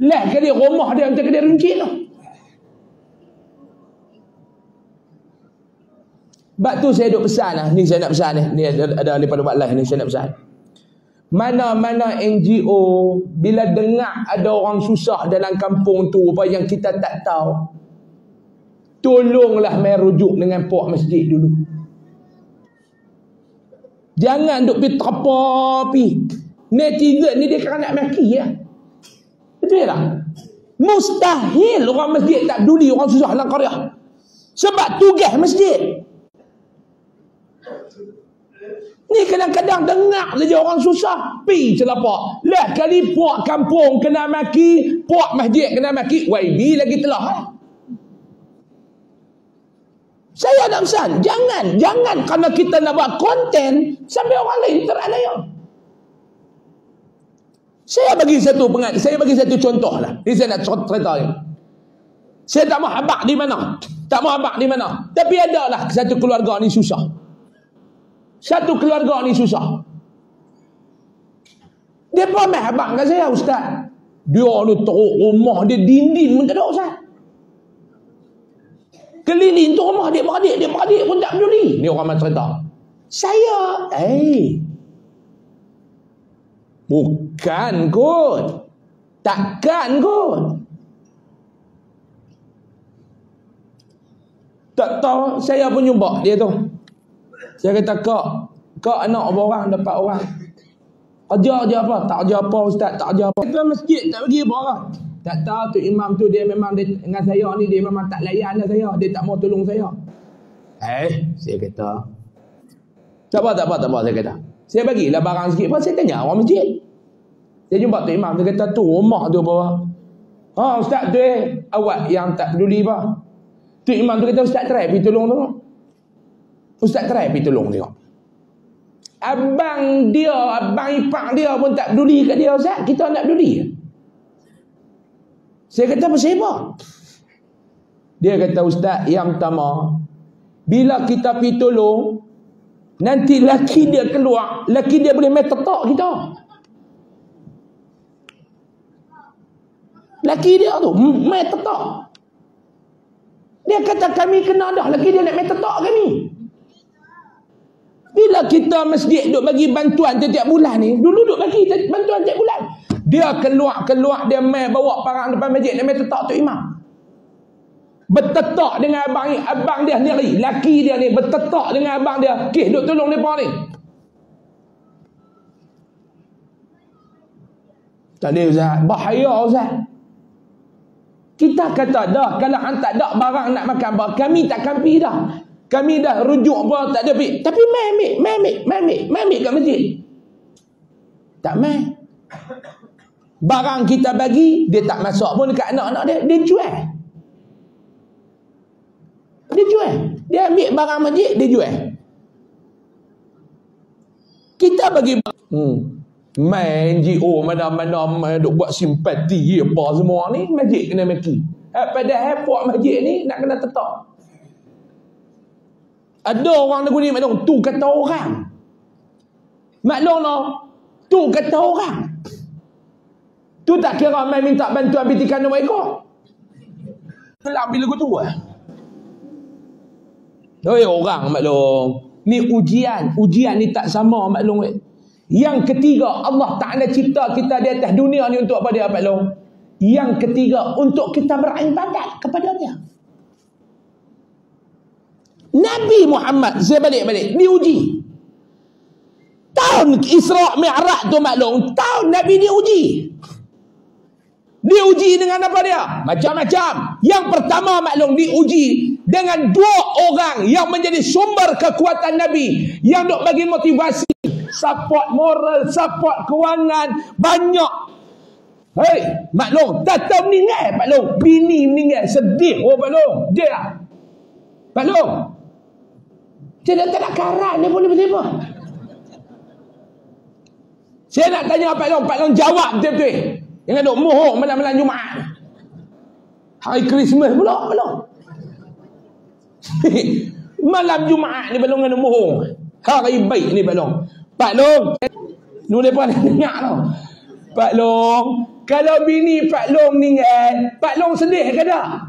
Lah kali rumah dia macam kedai runcit tu. Sebab tu saya duk pesan lah. Ni saya nak pesan ni. Ni ada daripada buat live ni saya nak pesan. Mana-mana NGO bila dengar ada orang susah dalam kampung tu apa yang kita tak tahu, tolonglah mai rujuk dengan puak masjid dulu. Jangan duk pergi terpapi. Netizen ni dia kan nak maki ya. Betul tak? Mustahil orang masjid tak peduli orang susah dalam qaryah. Sebab tugas masjid. Ni kadang-kadang dengar saja orang susah, pi celapak. Lah kali puak kampung kena maki, puak masjid kena maki, YB lagi telah. Saya nak pesan, jangan kerana kita nak buat konten sampai orang lain teraniaya. Saya bagi satu contoh lah. Ini saya nak cerita ni. Saya tak mau habaq di mana. Tapi adalah satu keluarga ni susah. Dia pun main habaq kat saya, ustaz. Dia ni teruk rumah dia dinding pun tak ada, ustaz. Keliling tu rumah dia beradik pun tak peduli. Ni orang macam cerita. Saya, bukan kot. Takkan kot. Tak tahu, saya pun jumpa dia tu. Saya kata, kak anak orang dapat orang. Kerja apa? Tak kerja apa, ustaz, tak kerja apa. Kita masjid tak bagi apa orang. Tak tahu tu imam tu dia memang dengan saya ni, dia memang tak layan lah saya. Dia tak mau tolong saya. Saya kata, tak apa, saya kata. Saya bagilah barang sikit. Saya tanya orang masjid. Saya jumpa tu imam, dia kata tu rumah tu bawah. Ustaz tu awak yang tak peduli apa. Tu imam tu kata, ustaz try pergi tolong tu. Ustaz try pergi tolong dia. Abang ipar dia pun tak peduli kat dia, ustaz. Kita nak peduli. Saya kata, apa? Dia kata, ustaz, yang pertama, bila kita pergi tolong, nanti laki dia keluar, laki dia boleh main tetak kita. Laki dia tu main tetak. Dia kata, kami kena dah, laki dia nak main tetak kami. Bila kita masjid duk bagi bantuan setiap bulan ni, dulu duk bagi bantuan setiap bulan. Dia keluar, dia main bawa parang depan masjid, dia main tetak tu imam. Bertetak dengan abang dia sendiri, laki dia ni bertetak dengan abang dia. Duk tolong mereka ni. Tak ada, ustaz. Bahaya, ustaz. Kita kata dah, kalau hang tak ada barang nak makan, kami takkan pergi dah. Kami dah rujuk apa, tak ada pergi. Tapi mai ambil kat masjid. Tak mai. Barang kita bagi, dia tak masuk pun dekat anak-anak dia. Dia jual. Dia ambil barang masjid, dia jual. Kita bagi main NGO mana-mana duk buat simpati apa semua ni, masjid kena maki. Padahal puak masjid ni nak kena tetak. Ada orang lagu ni maklum, tu kata orang. Maklum no, tu kata orang. Tu tak kira main minta bantuan pitikan mereka. Kelak bila lagu tu orang maklum. Ni ujian ni tak sama maklum. Yang ketiga, Allah Ta'ala cipta kita di atas dunia ni untuk apa dia maklum? Yang ketiga, untuk kita beribadat kepada dia. Nabi Muhammad, saya balik diuji. Tahun Isra' Mi'raj tu maklum, tahun Nabi diuji. Diuji dengan apa dia? Macam-macam. Yang pertama maklum diuji dengan dua orang yang menjadi sumber kekuatan Nabi, yang duk bagi motivasi, support moral, support kewangan, banyak. Maklum, tatau meninggal maklum, bini meninggal, sedih maklum. Dia maklum. Dia tak nak karat dia pun tiba-tiba. Saya nak tanya Pak Long jawab betul-betul. Jangan duk mohong malam-malam Jumaat. Hari Christmas pula Pak Long. Malam Jumaat ni Pak Long kena mohong. Hari baik ni Pak Long. Pak Long, nu depa dengar tau. Pak Long, kalau bini Pak Long meninggal, Pak Long sedih ke tak?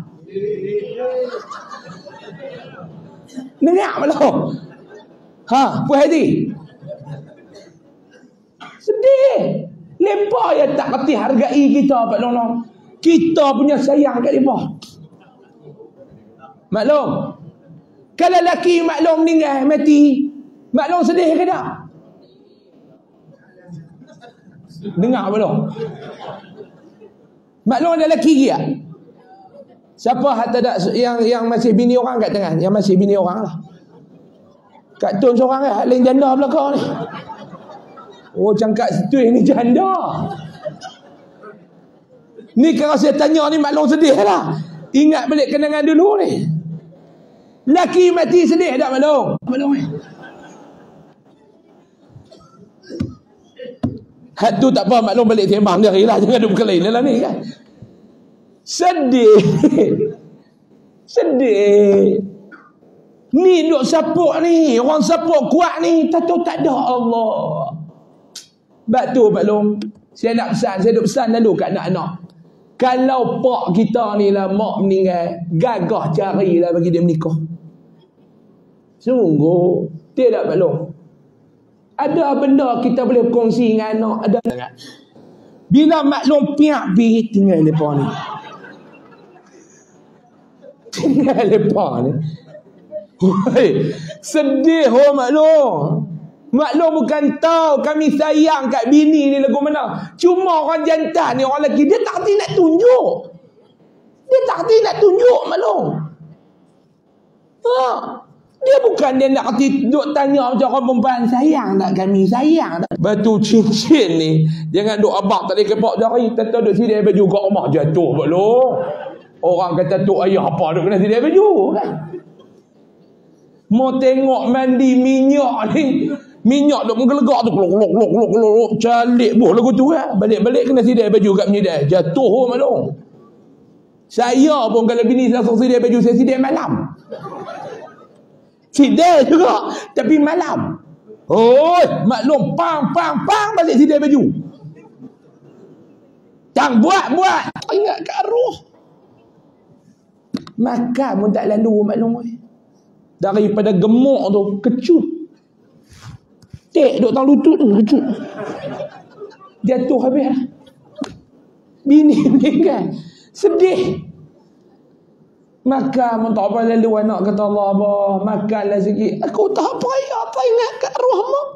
Dengar belum? Puas hati? Sedih. Lepas yang tak kerti hargai kita Pak Long. Kita punya sayang kat mereka. Maklum. Kalau laki maklum meninggal, mati, maklum sedih ke tak? Dengar belum? Maklum ada laki dia. Siapa yang masih bini orang kat tengah? Yang masih bini orang lah. Kak Tun seorang kan, lain janda belakang ni. Oh, cangkat situ ni janda. Ni kalau saya tanya ni maklum sedih lah. Ingat balik kenangan dulu ni. Laki mati sedih tak maklum? Maklum ni. Had tu tak apa, maklum balik sembang dia lah. Jangan duk berkelain lah ni kan. Sedih. Sedih. Ni duk sapuk ni. Orang sapuk kuat ni. Tak tahu tak ada Allah. Sebab tu maklum. Saya nak pesan. Saya duk pesan lalu kat anak-anak. Kalau pak kita ni lah mak meninggal, gagah carilah bagi dia menikah. Sungguh. Tidak maklum. Ada benda kita boleh kongsi dengan anak. Ada. Bila maklum piak pergi tinggal lepas ni. Tinggal lepas ni. Oi, sedih maklum. Maklum bukan tahu kami sayang kat bini ni lagu mana. Cuma orang jantan ni, orang lelaki, dia tak hati nak tunjuk. Dia tak hati nak tunjuk maklum. Ha. Dia bukan dia nak hati duk tanya macam orang perempuan, sayang tak kami, sayang tak. Batu cincin ni, jangan duk abang tak boleh kepak jari. Tentu duk sidai baju kat rumah jatuh maklum. Orang kata tu ayah apa duk kena sidai baju kan. Mau tengok mandi minyak ni. Minyak duk menggelegak tu klok calik buh lagu tu kan. Balik-balik kena sidai baju kat menyidai. Jatuh maklum. Saya pun kalau bini saya sidai baju, saya sidai malam. Sidai juga tapi malam. Oi, maklum pang balik sidai baju. Tang buat. Ingat kat arwah. Makan pun tak lalu maklum. Daripada gemuk tu kecut. Tek duk tang lutut tu kecut. Jatuh habis lah. Bini meninggal. Sedih. Makan pun tak apa lalu anak kata Allah abah. Makanlah sikit. Aku tak apa ya. Tak ingat kat arwah mak.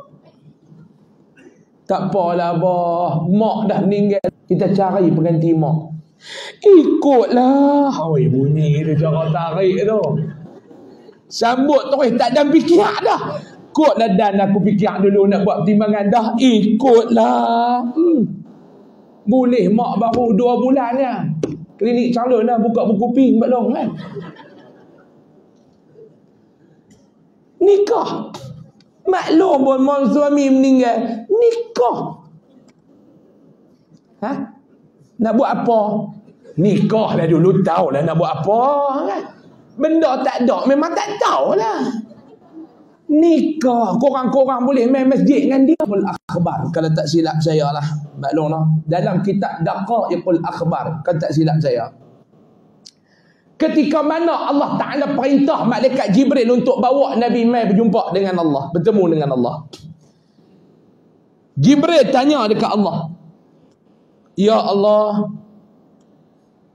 Tak apalah abah. Mak dah meninggal. Kita cari pengganti mak. Ikutlah. Oi, bunyi dia cara tarik tu. Sambut tu tak ada fikir dah. Ikutlah dan aku fikir dulu nak buat pertimbangan dah. Ikutlah. Boleh mak baru 2 bulan ya. Klinik calon dah buka buku pink maklum kan. Nikah. Maklum pun mak suami meninggal. Nikah. Ha? Nak buat apa? Nikah lah dulu, tahu lah nak buat apa kan. Benda tak ada, memang tak tahu lah. Nikah, korang-korang boleh main masjid dengan dia. Akhbar, kalau tak silap saya lah maklum lah. Dalam kitab Daqaiqul Akhbar, kalau tak silap saya, ketika mana Allah Ta'ala perintah malaikat Jibril untuk bawa Nabi mai berjumpa dengan Allah, bertemu dengan Allah. Jibril tanya dekat Allah, ya Allah,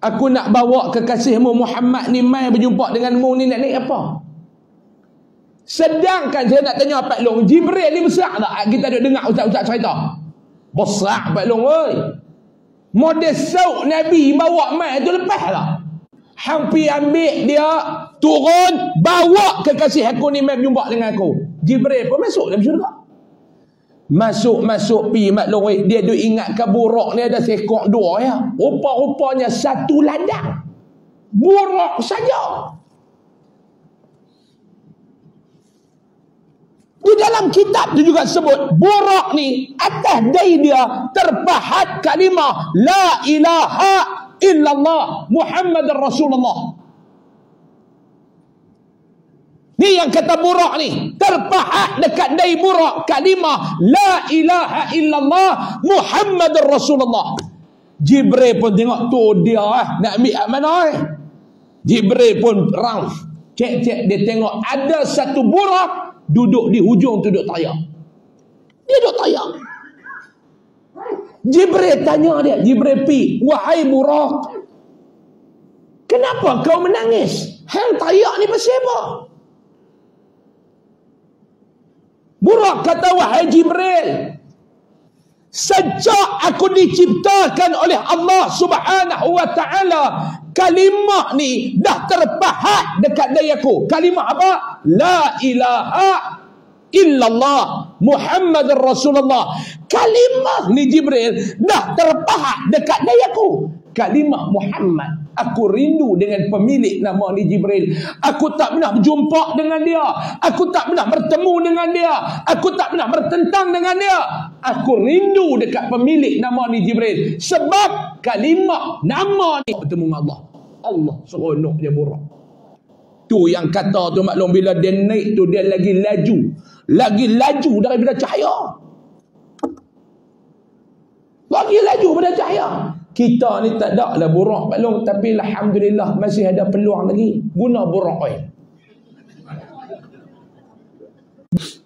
aku nak bawa kekasihmu Muhammad ni mai berjumpa denganmu ni, nak naik apa? Sedangkan saya nak tanya Pak Long, Jibril ni besar tak? Kita duk dengar ustaz-ustaz cerita. Besar Pak Long oi. Model sauk Nabi bawa mai tu lepas lah. Hampir ambil dia turun, bawa kekasih aku ni mai berjumpa dengan aku. Jibril pun masuk dalam syurga. Masuk pi maklum dia duk ingatkan buruk ni ada sekok 2 ya. Rupa-rupanya 1 ladang. Buruk saja. Di dalam kitab tu juga sebut buruk ni atas dai dia terpahat kalimah la ilaha illallah Muhammadar Rasulullah. Ni yang kata buruk ni terpahat dekat dai buruk kalimah la ilaha illallah Muhammadar Rasulullah. Jibril pun tengok tu dia nak ambil mana Jibril pun round cek dia tengok ada satu buruk duduk di hujung tu duduk tayang. Dia duduk tayang. Jibril tanya dia, Jibril pi, wahai buruk, kenapa kau menangis? Hang tayak ni pasal apa? Buruk kata, wahai Jibril, sejak aku diciptakan oleh Allah Subhanahu wa ta'ala, kalimah ni dah terpahat dekat diri aku. Kalimah apa? La ilaha illallah Muhammadar Rasulullah. Kalimah ni Jibril dah terpahat dekat dayaku. Kalimah Muhammad. Aku rindu dengan pemilik nama ni Jibril. Aku tak pernah berjumpa dengan dia. Aku tak pernah bertemu dengan dia. Aku tak pernah bertentang dengan dia. Aku rindu dekat pemilik nama ni Jibril. Sebab kalimah nama ni bertemu dengan Allah. Allah seronok dia buruk. Tu yang kata tu maklum, bila dia naik tu dia lagi laju. Lagi laju daripada cahaya. Lagi laju daripada cahaya. Kita ni tak ada lah buruk maklum, tapi alhamdulillah masih ada peluang lagi guna buruk oil.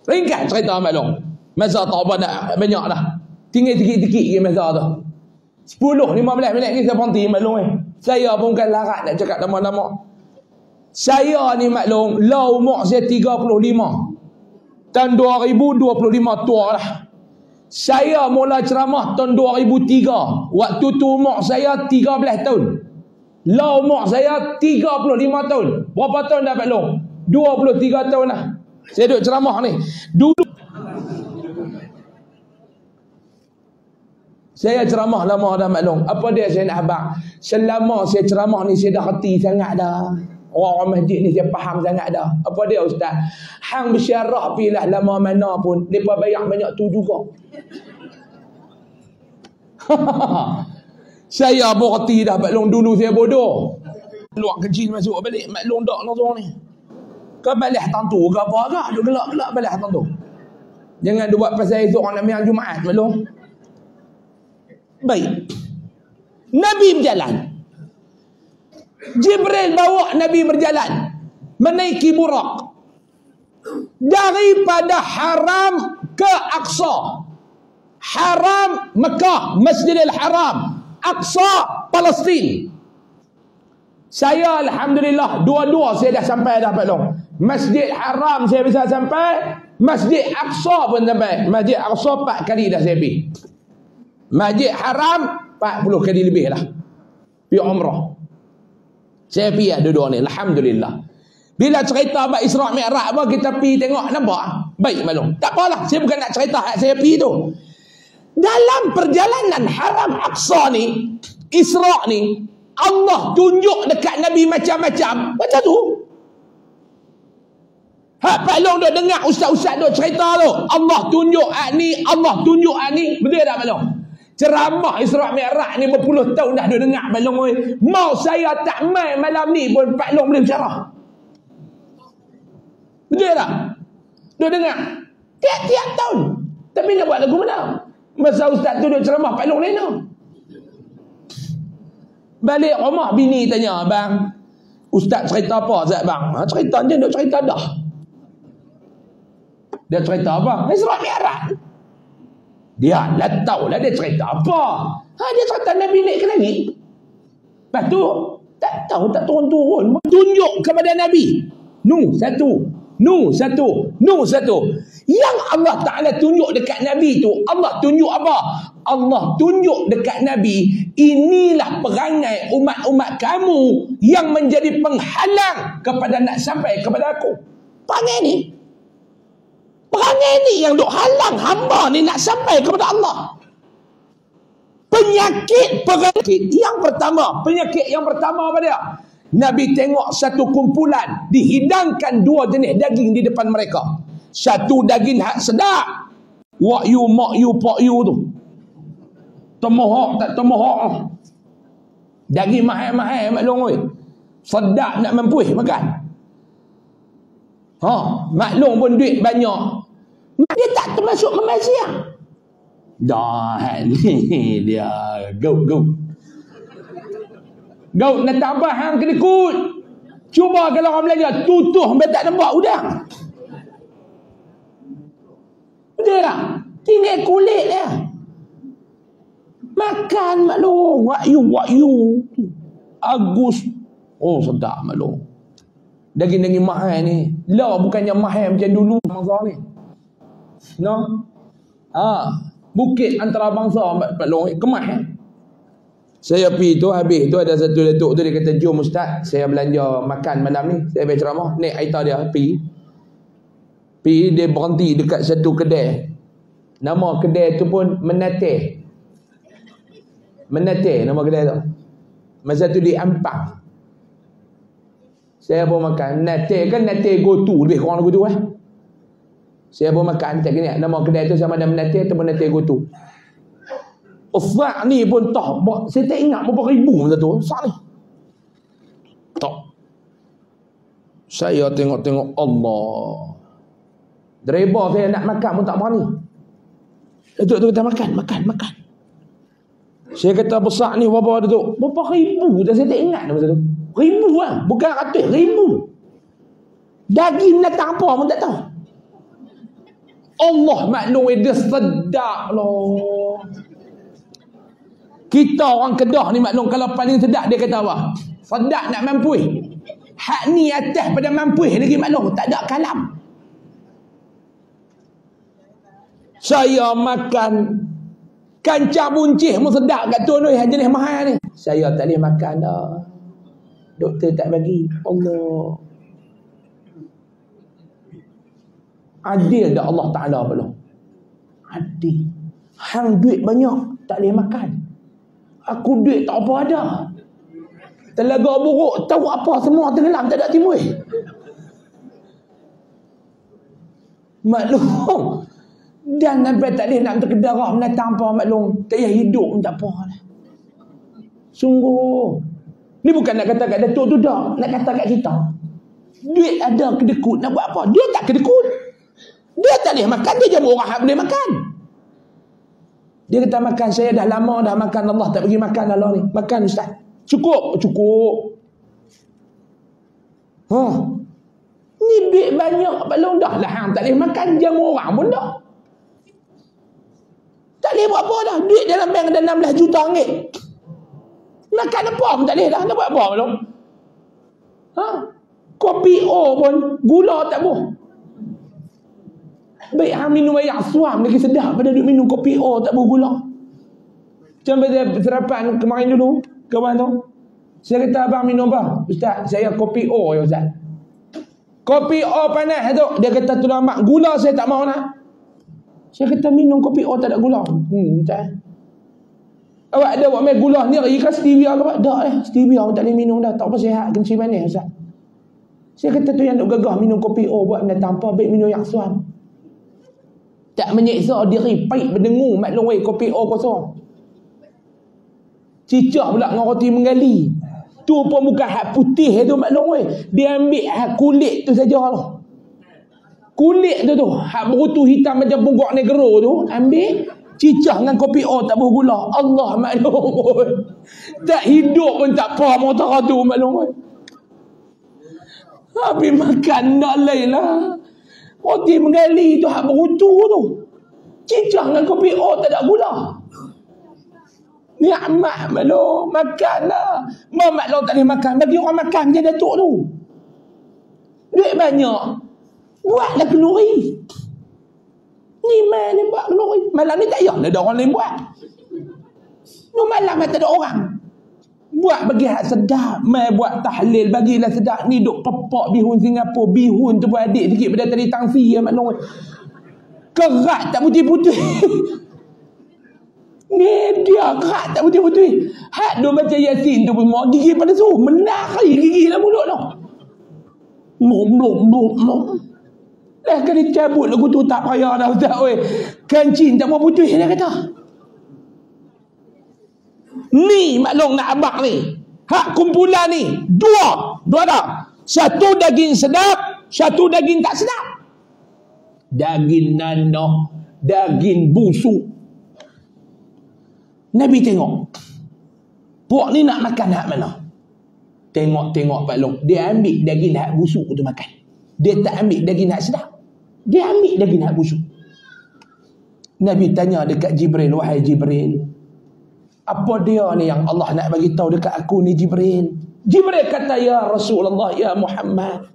Ringkas cerita maklum. Masa tak apa dah banyak dah. Tinggal sikit-sikit je masa tu. 10-15 minit ni saya berhenti maklum . Saya pun bukan larat nak cakap nama-nama. Saya ni maklum, lah umur saya 35. Tahun 2025 tua lah. Saya mula ceramah tahun 2003. Waktu tu umur saya 13 tahun. Lah umur saya 35 tahun. Berapa tahun dah maklum? 23 tahun lah. Saya duduk ceramah ni. Dulu saya ceramah lama dah maklum. Apa dia saya nak abang? Selama saya ceramah ni saya dah reti sangat dah. Orang-orang masjid ni saya faham sangat dah. Apa dia ustaz? Hang bersyarah pilah lama mana pun, depa bayar banyak tu juga. Saya berhenti dah maklum, dulu saya bodoh. Luar kecil masuk balik maklum dak langsung ni. Kau balik tentu ke apa agak? Duk gelak-gelak balik tentu. Jangan buat pasal esok orang nak main Jumaat maklum. Baik. Nabi berjalan. Jibril bawa Nabi berjalan menaiki Burak daripada Haram ke Aqsa. Haram Mekah, Masjidil Haram, Aqsa Palestin. Saya alhamdulillah dua-dua saya dah sampai dah maklum. Masjid Haram saya bisa sampai, Masjid Aqsa pun sampai. Masjid Aqsa 4 kali dah saya pergi. Masjid Haram 40 kali lebih lah. Pergi umrah. Saya pergi dua-dua ni, alhamdulillah. Bila cerita abang Isra' Mi'raj apa kita pergi tengok nampak. Baik maklum. Tak apalah, saya bukan nak cerita hak saya pergi tu. Dalam perjalanan Haram Aqsa ni, Isra' ni, Allah tunjuk dekat Nabi macam-macam. Macam tu. Hak maklum duk dengar ustaz-ustaz duk cerita tu. Allah tunjuk hak ni, Allah tunjuk hak ni. Betul tak maklum? Ceramah Isra' Mi'raj ni berpuluh tahun dah duk dengar maklum. Mau saya tak main malam ni pun Pak Long boleh bicara. Betul tak? Duk dengar tiap-tiap tahun. Tapi nak buat lagu mana? Masa ustaz tu duk ceramah Pak Long lena. Balik rumah bini tanya, "Bang, ustaz cerita apa Zat bang?" Cerita je duk cerita dah. Dia cerita apa? Isra' Mi'raj. Dia lah tahulah dia cerita apa. Dia cerita Nabi naik ke langit. Lepas tu tak tahu, tak turun-turun. Tunjuk kepada Nabi. Nuh satu. Yang Allah Ta'ala tunjuk dekat Nabi tu, Allah tunjuk apa? Allah tunjuk dekat Nabi, inilah perangai umat-umat kamu yang menjadi penghalang kepada nak sampai kepada aku. Perangai ni yang duk halang hamba ni nak sampai kepada Allah. Penyakit yang pertama apa dia? Nabi tengok satu kumpulan dihidangkan 2 jenis daging di depan mereka. Satu daging hak sedap, wa'yu ma'yu pa'yu tu, temohok tak temohok, daging mahal-mahal maklum oi, sedap nak mempuih makan. Maklum pun duit banyak, dia tak termasuk Malaysia. Dah ni dia go nak tambah hang kena ikut. Cuba kalau orang Melayu tutuh sampai tak nampak udang. Betul tak? Tinggal kulit dia. Makan maklum, wa'yu. Agus. Oh sedap maklum. Daging-daging mahal ni. Lah bukannya mahal macam dulu masa ni. No? Bukit antara bangsa maklum kemas. Saya pergi tu, habis tu ada satu datuk tu dia kata, "Jom ustaz, saya belanja makan malam ni." Saya baca ceramah, naik aita dia pergi Pergi dia berhenti dekat satu kedai. Nama kedai tu pun Menateh. Menateh nama kedai tu. Masa tu di Ampang. Saya pun makan. Nateh kan Nateh Gotu. Lebih kurang Gotu lah. Saya pun makan. Tak kena. Nama kedai tu sama ada Menateh atau Menateh Gotu. Ustaz ni pun tak. Saya tak ingat berapa ribu masa tu. Ustaz ni. Tak. Saya tengok-tengok Allah. Driver saya nak makan pun tak berani. Datuk tu kata makan. Saya kata besar ni berapa Datuk? Berapa ribu dah saya tak ingat masa tu. Ribu lah. Bukan ratus, ribu. Daging datang apa pun tak tahu. Allah maklum dia sedap loh. Kita orang Kedah ni maklum kalau paling sedap dia kata apa? Sedap nak mampuih. Hak ni atas pada mampuih lagi maklum. Tak ada kalam. Saya makan kancah buncih pun sedap kat tu ni. Jenis mahal ni. Saya tak boleh makan dah. Doktor tak bagi. Allah. Adil dah Allah Ta'ala belum? Adil. Hang duit banyak. Tak boleh makan. Aku duit tak apa ada. Telaga buruk. Tahu apa semua tenggelam. Tak ada timbul. Maklum. Dan Nabi tak boleh nak terkedarah menatang apa maklum. Tak payah hidup pun tak apa lah. Sungguh. Ni bukan nak kata kat Datuk tu dah. Nak kata kat kita. Duit ada kedekut. Nak buat apa? Dia tak kedekut. Dia tak boleh makan. Dia jamu orang yang boleh makan. Dia kata makan. Saya dah lama dah makan. Allah tak bagi makan Allah ni. Makan Ustaz. Cukup. Ni duit banyak. Belum dah lah. Hang tak boleh makan. Jamu orang pun dah. Tak boleh buat apa dah. Duit dalam bank ada 16 juta ringgit. Makan apa pun tak boleh dah. Nak buat apa belum? Kopi O pun gula tak boleh. Baik hang minum air asam lagi sedap pada duk minum kopi O tak boleh gula. Macam pada sarapan kemarin dulu. Kawan tu. Saya kata abang minum apa? Ustaz, saya kopi O ya Ustaz. Kopi O panas tu. Dia kata tu mak gula saya tak mau nak. Saya kata minum kopi O tak ada gula. Tak. Awak ada buat main gula ni ke stevia ke apa? Tak lah. Stevia tak boleh minum dah. Tak apa sihat. Kencing manis Ustaz. Saya kata tu yang nak gagah minum kopi O buat benda tanpa. Baik minum yang suam. Tak menyeksa diri. Pahit berdengung. Maklum weh kopi O kosong. Cicah pula dengan roti menggali. Tu pun bukan hak putih tu maklum weh. Dia ambil hak kulit tu saja tu. Kulit tu tu. Hak berutu hitam macam pungguk negro tu. Ambil. Cicah dengan kopi O tak boleh gula. Allah maklum. Tak hidup pun tak apa motor tu maklum. Habis makan tak lain lah. Roti menggali tu hak berutu tu. Cicah dengan kopi O tak ada gula. Ni'mat maklum. Makan lah. Maklum tak boleh makan. Bagi orang makan je Datuk tu. Duit banyak. Buatlah kenduri. Ni mana buat kenduri. Malam ni tak payah ada orang lain buat. Ni malam tak ada orang. Buat bagi hak sedap. Mai buat tahlil bagilah sedap. Ni duk pepak bihun Singapura. Bihun tu buat adik sikit pada tadi tangsi ya maklum. Kerat tak putih-putih. Ni dia kerat tak putih-putih. Hak dia baca Yasin tu pun mau gigi pada suruh. Menari gigi lah mulut tu. Blom. Dah kali cabut lagu tu tak payah dah Ustaz weh. Kancing tak mau putih dia kata. Ni maklum nak abang ni. Hak kumpulan ni. Dua dah. Satu daging sedap. Satu daging tak sedap. Daging nanah. Daging busuk. Nabi tengok. Puak ni nak makan hak mana? Tengok Pak Long. Dia ambil daging hak busuk tu makan. Dia tak ambil daging hak sedap. Dia ambil daging hak busuk. Nabi tanya dekat Jibril. Wahai Jibril. Apa dia ni yang Allah nak bagi tahu dekat aku ni Jibril? Jibril kata ya Rasulullah ya Muhammad.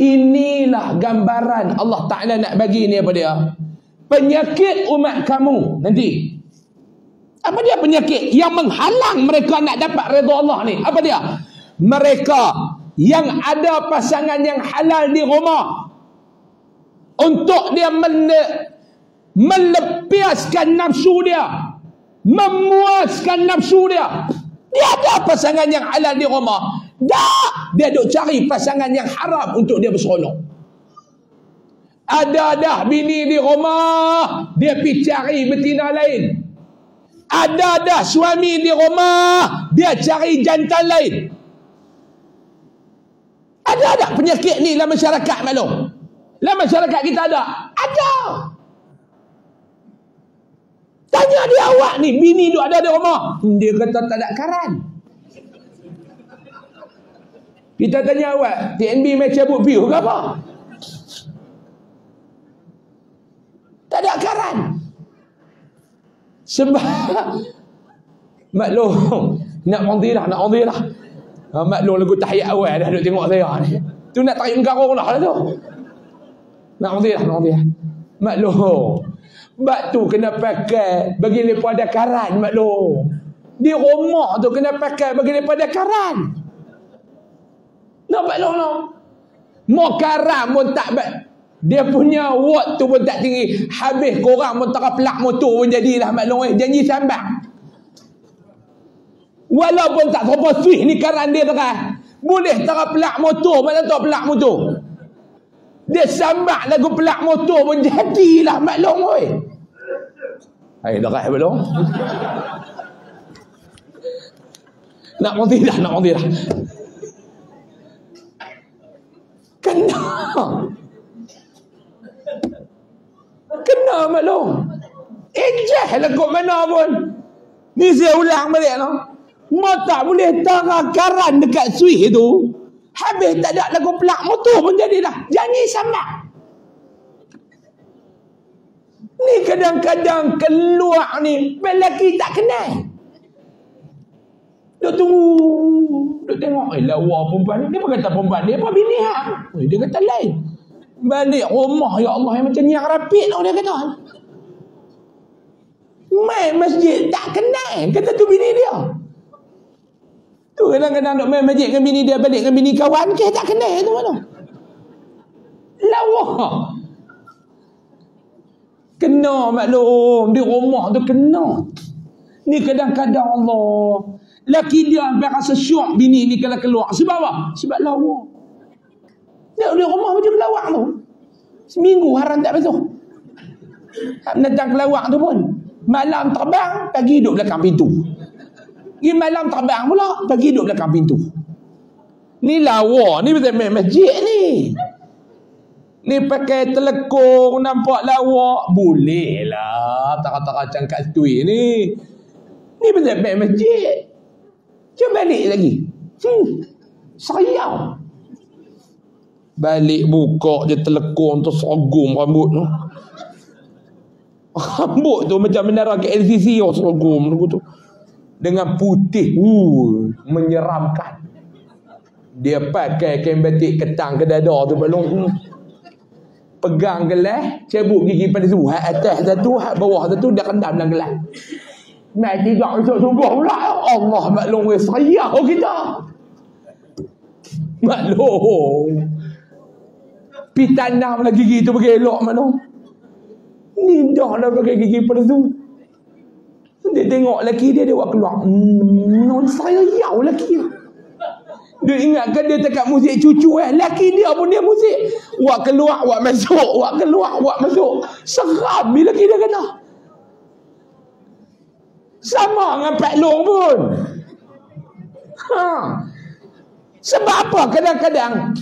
Inilah gambaran Allah Ta'ala nak bagi ni apa dia? Penyakit umat kamu nanti. Apa dia penyakit yang menghalang mereka nak dapat redha Allah ni? Apa dia? Mereka yang ada pasangan yang halal di rumah. untuk dia melepaskan nafsu dia, memuaskan nafsu dia. Dia ada pasangan yang halal di rumah, dah dia duk cari pasangan yang haram untuk dia berseronok. Ada dah bini di rumah, dia pergi cari betina lain. Ada dah suami di rumah, dia cari jantan lain. Ada tak penyakit ni dalam masyarakat maklum? Dalam masyarakat kita ada? Ada. Tanya dia, awak ni bini duk ada di rumah? Dia kata tak ada karan. Kita tanya awak, TNB mai cabut view ke apa? Tak ada karan. Sebab maklum, nak fadilah. Maklum lagu tahiyat awal dah duk tengok saya ni. Tu nak tarik engkau lah tu. Nak fadilah. Maklum. Bak tu kena pakai bagi lepas ada karan maklum. Di rumah tu kena pakai bagi lepas ada karan. Nampak long. Mau karan pun tak dia punya watt tu pun tak tinggi. Habis korang pun tak pelak motor pun jadilah maklum. Janji sambang. Walaupun tak terapa switch ni karan dia terang. Boleh tak pelak motor, mana tahu pelak motor. Dia sambak lagu pelak motor pun jadilah maklum oi. Hai dah belum? Nak mentilah. Kena maklum. Ejah lagu mana pun. Ni saya ulang balik no. Mak tak boleh tarik karan dekat switch tu. Habis tak ada lagu pelak motor pun jadilah. Janji sama. Ni kadang-kadang keluar ni lelaki tak kenal. Duk tunggu, duk tengok lawa perempuan ni. Dia pun kata perempuan dia apa bini hang. Dia kata lain. Balik rumah ya Allah yang macam yang rapid tau dia kata. Main masjid tak kenal. Kata tu bini dia. Tu kadang-kadang duk main masjid dengan bini dia, balik dengan bini kawan ke tak kenal tu mana. Lawa. Kena maklum di rumah tu kena. Ni kadang-kadang Allah laki dia sampai rasa syok bini ni kalau keluar. Sebab apa? Sebab lawa. Dia di rumah macam kelawak tu. Seminggu haram tak basuh. Hak menentang kelawak tu pun malam terbang, pagi duduk belakang pintu. Pergi malam terbang pula, pagi duduk belakang pintu. Ni lawa, ni betul main masjid ni. Ni pakai telekung nampak lawa, boleh lah tak cangkat stui ni. Ni betul main masjid. Cuba balik lagi. Sayang. Balik buka je telekung tu seragum rambut tu. Rambut tu macam menara ke LCC seragum tu. Dengan putih, menyeramkan. Dia pakai kain batik ketang ke dada tu belum. Pegang gelas, cabut gigi pada tu. Hak atas satu, hak bawah satu, dia kendam dalam gelas. Nak tiga sungguh pula. Allah maklum sayang kita. Maklum. Pi tanam lagi gigi tu bagi elok maklum. Ni dah lah pakai gigi pada tu. Dia tengok lelaki dia buat keluar. Non saya yau lelaki. Dia ingatkan dia dekat muzik cucu lelaki dia pun dia muzik. Buat keluar, buat masuk, buat keluar, buat masuk. Seram bila lelaki dia kena. Sama dengan Pak Long pun. Sebab apa kadang-kadang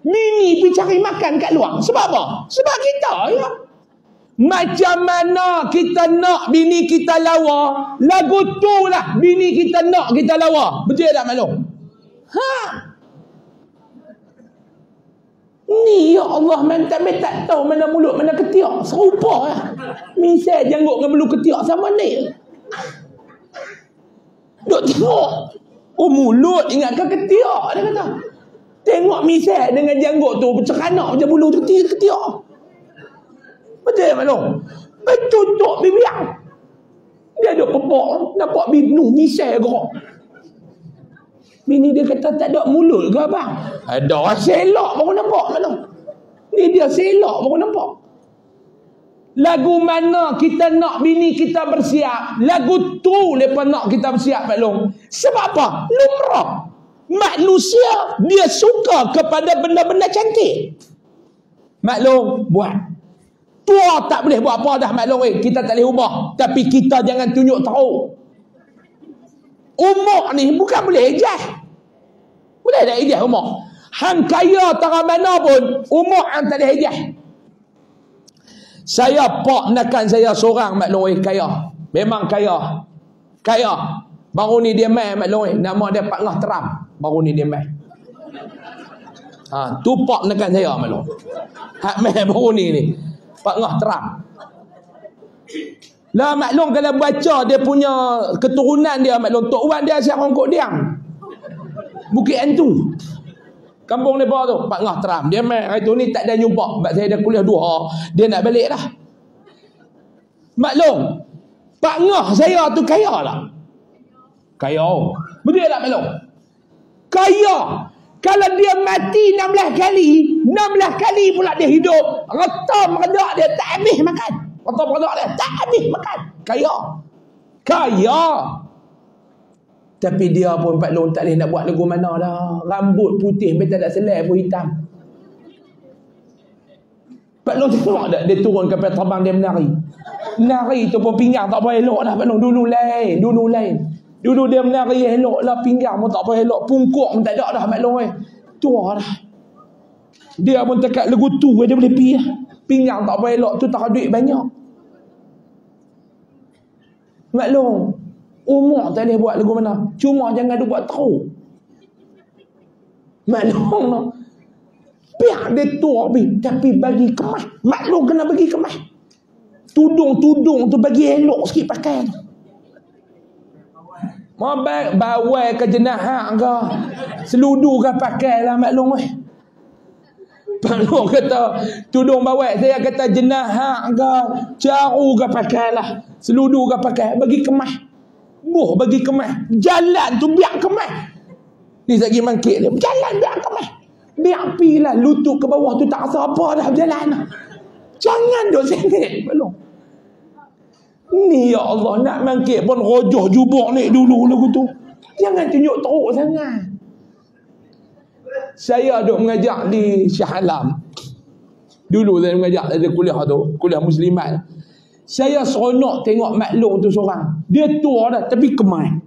bini pergi cari makan kat luar? Sebab apa? Sebab kita ya. Macam mana kita nak bini kita lawa, lagu tu lah bini kita nak kita lawa. Betul tak maklum? Ni ya Allah, mantap tak tahu mana mulut mana ketiak. Serupa lah. Misal janggut dengan bulu ketiak sama ni. Duk tengok. Mulut ingatkan ketiak dia kata. Tengok misal dengan janggut tu berceranak macam bulu ketiak. Betul maklum. Bertutup bibir. Dia ada pepok. Nampak binu misal gerak. Bini dia kata tak ada mulut ke abang? Ada selok baru nampak maklum. Ni dia selok baru nampak. Lagu mana kita nak bini kita bersiap, lagu tu lepas nak kita bersiap maklum. Sebab apa? Lumrah. Manusia dia suka kepada benda-benda cantik. Maklum, buat. Tua tak boleh buat apa dah maklum. Kita tak boleh ubah. Tapi kita jangan tunjuk tahu. Umur ni bukan boleh ejah. Boleh tak ejah umur? Hang kaya tara mana pun, umur hang tak boleh ejah. Saya pak nakan saya seorang maklum kaya. Memang kaya. Kaya. Baru ni dia main maklum nama dia Pak Ngah Teram. Baru ni dia main. Tu pak nakan saya maklum. Hak main baru ni. Pak Ngah Teram. Lah maklum kalau baca dia punya keturunan dia maklum Tok Wan dia Asyik Rongkok Diang. Bukit Antu. Kampung mereka tu, Pak Ngah Teram. Dia main hari tu ni tak ada jumpa. Sebab saya dah kuliah 2, dia nak balik dah. Maklum, Pak Ngah saya tu kaya tak? Kaya. Betul tak maklum? Kaya. Kalau dia mati 16 kali pula dia hidup. Rata meredak dia tak habis makan. Rata meredak dia tak habis makan. Kaya. Kaya. Tapi dia pun Pak Long tak boleh nak buat lagu mana dah. Rambut putih, betul tak selai pun hitam. Pak Long tengok tak dia turun kapal terbang dia menari. Menari tu pun pinggang tak apa elok dah Pak Long. Dulu lain. Dulu dia menari elok lah, pinggang pun tak apa elok. Pungkuk pun tak ada dah Pak Long. Tua dah. Dia pun tekat lagu tu dia boleh pergi. Pinggang tak apa elok tu tak ada duit banyak. Pak Long umur tak boleh buat lagu mana. Cuma jangan dia buat teruk. Maklum biar dia tua tapi bagi kemas. Maklum kena bagi kemas. Tudung-tudung tu bagi elok sikit pakai. Mau bawai ke jenah ke seludu ke pakai lah maklum. Maklum kata tudung bawai, saya kata jenah ke caru ke pakai lah. Seludu ke pakai. Bagi kemas. Bagi kemas. Jalan tu biar kemas. Ni lagi mangkit dia. Jalan biar kemas. Biar pilah lutut ke bawah tu tak rasa apa dah berjalan. Jangan duk sengit belum. Ni ya Allah nak mangkit pun rojoh jubuk ni dulu lagu tu. Jangan tunjuk teruk sangat. Saya duk mengajar di Shah Alam. Dulu saya mengajar ada kuliah tu, kuliah muslimat. Saya seronok tengok maklum tu seorang. Dia tua dah tapi kemas.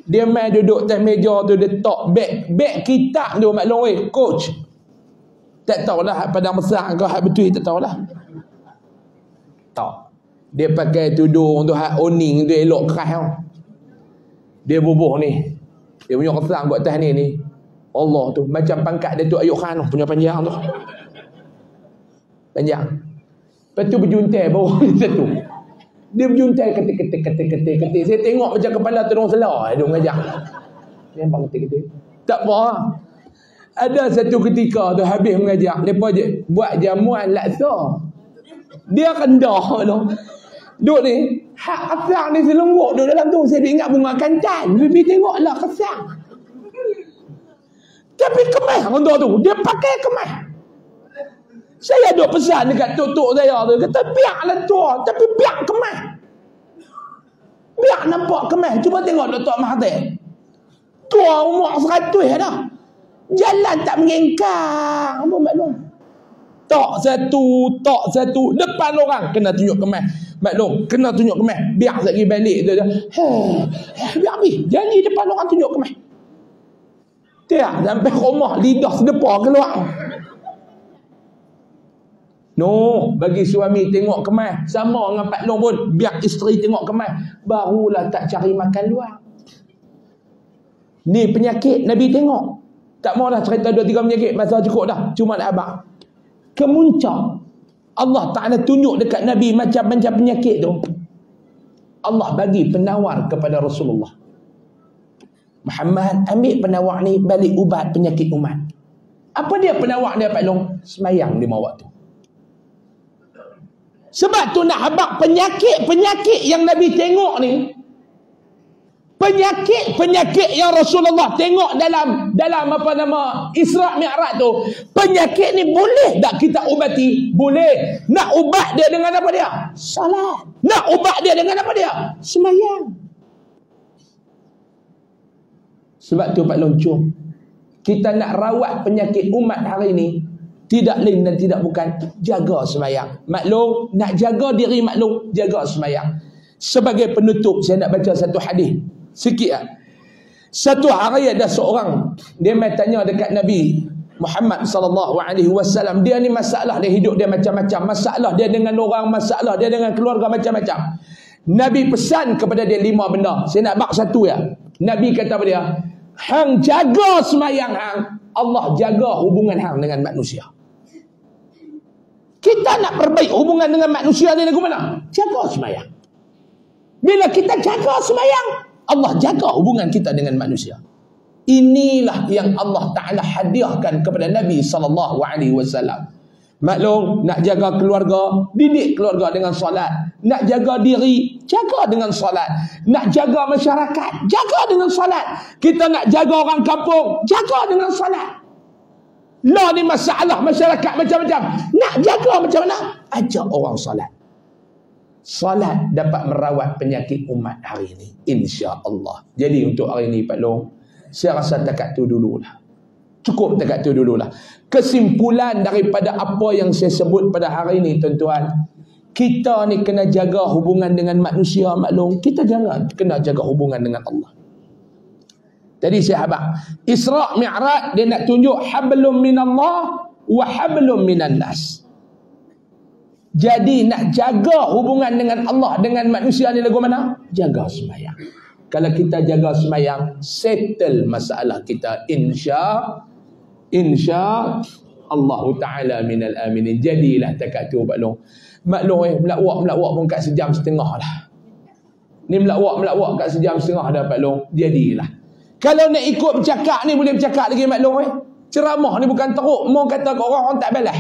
Dia main duduk atas meja tu, dia tok beg kitab tu maklum coach. Tak tahulah pada Mesir ke hak betul tak tahulah. Tak. Dia pakai tudung tu hak oning tu elok keras tau. Dia bubuh ni. Dia punya kesang buat atas ni. Allah tu macam pangkat Datuk Ayub Khan punya panjang tu. Panjang. Lepas tu berjuntai bawah ni satu. Dia berjuntai ketik. Saya tengok macam kepala terung selah dia mengajak. Memang ketik. Tak apa. Ada satu ketika tu habis mengajak, depa je buat jamuan laksa. Dia rendah tu. Duk ni, hak kesang ni selungguk duk dalam tu. Saya ingat bunga kantan. Bibi tengoklah kesang. Tapi kemas rendah tu. Dia pakai kemas. Saya duk pesan dekat tok-tok saya tu. Kata biarlah tua. Tapi biar kemas. Biar nampak kemas. Cuba tengok Dr. Mahathir. Tua umur 100 dah. Jalan tak mengengkang. Apa maklum? Tok satu. Depan orang kena tunjuk kemas. Maklum, kena tunjuk kemas. Biar sekali balik tu. Biar habis. Janji depan orang tunjuk kemas. Tiap sampai rumah lidah sedepar keluar. No, bagi suami tengok kemas sama dengan Pak Long pun, biar isteri tengok kemas, barulah tak cari makan luar. Ni penyakit Nabi tengok. Tak mau dah cerita 2-3 penyakit, masa cukup dah. Cuma nak abang. Kemuncak Allah Ta'ala tunjuk dekat Nabi macam-macam penyakit tu. Allah bagi penawar kepada Rasulullah. Muhammad, ambil penawar ni balik ubat penyakit umat. Apa dia penawar dia Pak Long? Semayang 5 waktu. Sebab tu nak habaq penyakit-penyakit yang Nabi tengok ni, Penyakit yang Rasulullah tengok dalam apa nama Isra' Mi'raj tu, penyakit ni boleh tak kita ubati? Boleh. Nak ubat dia dengan apa dia? Salat. Nak ubat dia dengan apa dia? Sembahyang. Sebab tu Pak Loncong, kita nak rawat penyakit umat hari ni tidak lain dan tidak bukan jaga sembahyang. Maklum, nak jaga diri maklum, jaga sembahyang. Sebagai penutup, saya nak baca satu hadis sikit lah. Satu hari ada seorang, dia mai tanya dekat Nabi Muhammad sallallahu alaihi wasallam, dia ni masalah dia hidup dia macam-macam, masalah dia dengan orang, masalah dia dengan keluarga macam-macam. Nabi pesan kepada dia 5 benda. Saya nak bak satu ya. Nabi kata kepada dia, hang jaga sembahyang hang, Allah jaga hubungan hang dengan manusia. Kita nak perbaik hubungan dengan manusia ni lagu mana? Jaga sembahyang. Bila kita jaga sembahyang, Allah jaga hubungan kita dengan manusia. Inilah yang Allah Ta'ala hadiahkan kepada Nabi SAW. Maklum, nak jaga keluarga, didik keluarga dengan solat. Nak jaga diri, jaga dengan solat. Nak jaga masyarakat, jaga dengan solat. Kita nak jaga orang kampung, jaga dengan solat. Lah ni masalah masyarakat macam-macam. Nak jaga macam mana? Ajak orang solat. Salat dapat merawat penyakit umat hari ini, insya-Allah. Jadi untuk hari ini Pak Long, saya rasa takat tu dululah. Cukup takat tu dululah. Kesimpulan daripada apa yang saya sebut pada hari ini, tuan-tuan, kita ni kena jaga hubungan dengan manusia, Mak Long. Kita jangan kena jaga hubungan dengan Allah. Tadi saya habaq, Isra' Mi'raj dia nak tunjuk hablum minallah wa hablum minan nas. Jadi nak jaga hubungan dengan Allah, dengan manusia ni lagu mana? Jaga sembahyang. Kalau kita jaga sembahyang, settle masalah kita, insya Allah Ta'ala minal aminin. Jadilah takat tu Pak Long. Mak Long melawak pun kat sejam setengah dah. Ni melawak kat sejam setengah dah Pak Long. Jadilah. Kalau nak ikut bercakap ni, boleh bercakap lagi Mak Long. Ceramah ni bukan teruk. Mau kata ke orang tak balas.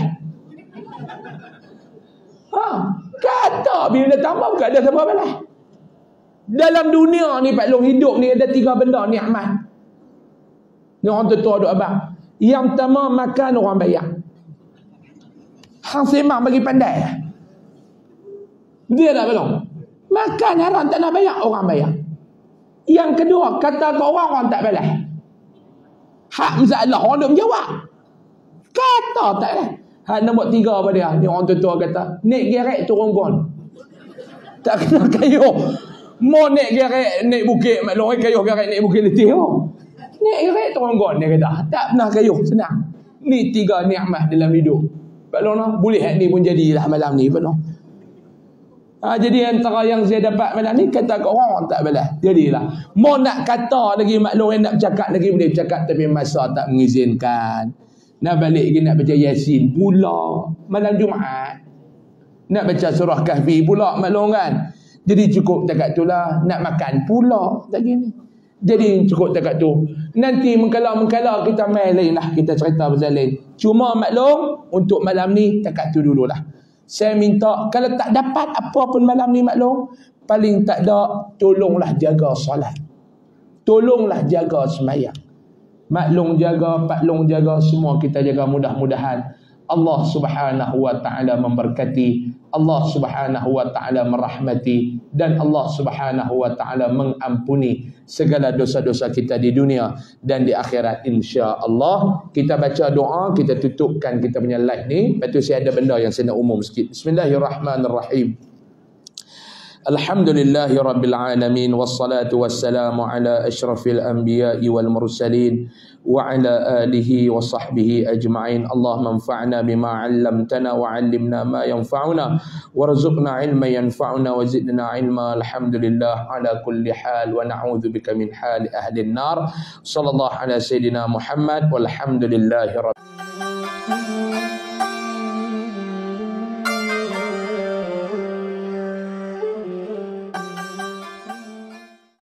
Kata bila tambah bukan ada siapa balas. Dalam dunia ni Pak Long, hidup ni ada 3 benda nikmat. Ni orang tua duk abang. Yang pertama, makan orang bayar. Hang semang bagi pandai. Dia tak Pak Long. Makan haram tak nak bayar, orang bayar. Yang kedua, kata ke orang tak balas. Hak masalah orang duk menjawab. Kata tak balas. Hak nombor 3 apa dia? Ni orang tua kata, naik gerek turun gon. Tak kena kayuh. Mau naik gerek, naik bukit, Mak Long kayuh gerek naik bukit letih. Naik gerek turun gon, dia kata. Tak pernah kayuh, senang. Ni 3 nikmat dalam hidup. Pak Long, boleh hak ni pun jadilah malam ni, Pak Long. Jadi antara yang saya dapat malam ni, kata ke orang tak balas. Jadilah. Mau nak kata lagi Mak Long, nak bercakap lagi boleh bercakap, tapi masa tak mengizinkan. Nak balik lagi nak baca Yasin pula malam Jumaat. Nak baca surah Kahfi pula Mak Long kan. Jadi cukup dekat tu lah. Nak makan pula tak gini. Jadi cukup dekat tu. Nanti mengkala-mengkala kita main lain lah. Kita cerita pasal lain. Cuma Mak Long, untuk malam ni dekat tu dululah. Saya minta kalau tak dapat apa pun malam ni Mak Long, paling tak ada, tolonglah jaga solat. Tolonglah jaga sembahyang. Mak Long jaga, Pak Long jaga, semua kita jaga. Mudah-mudahan Allah Subhanahu wa Ta'ala memberkati, Allah Subhanahu wa Ta'ala merahmati, dan Allah Subhanahu wa Ta'ala mengampuni segala dosa-dosa kita di dunia dan di akhirat, insya-Allah. Kita baca doa, kita tutupkan kita punya live ni. Lepas tu saya ada benda yang saya nak umum sikit. Bismillahirrahmanirrahim. Alhamdulillahi Rabbil Alamin, wassalatu wassalamu ala ashrafil anbiya'i wal mursalin wa ala alihi wa sahbihi ajma'in. Allahumma anfa'na bima 'allamtana wa 'allimna ma yanfa'una warzuqna 'ilman yanfa'una wa zidna 'ilma. Alhamdulillah ala kulli hal wa na'udzubika min hali ahli an-nar. Sallallahu ala sayidina Muhammad walhamdulillahi rabbil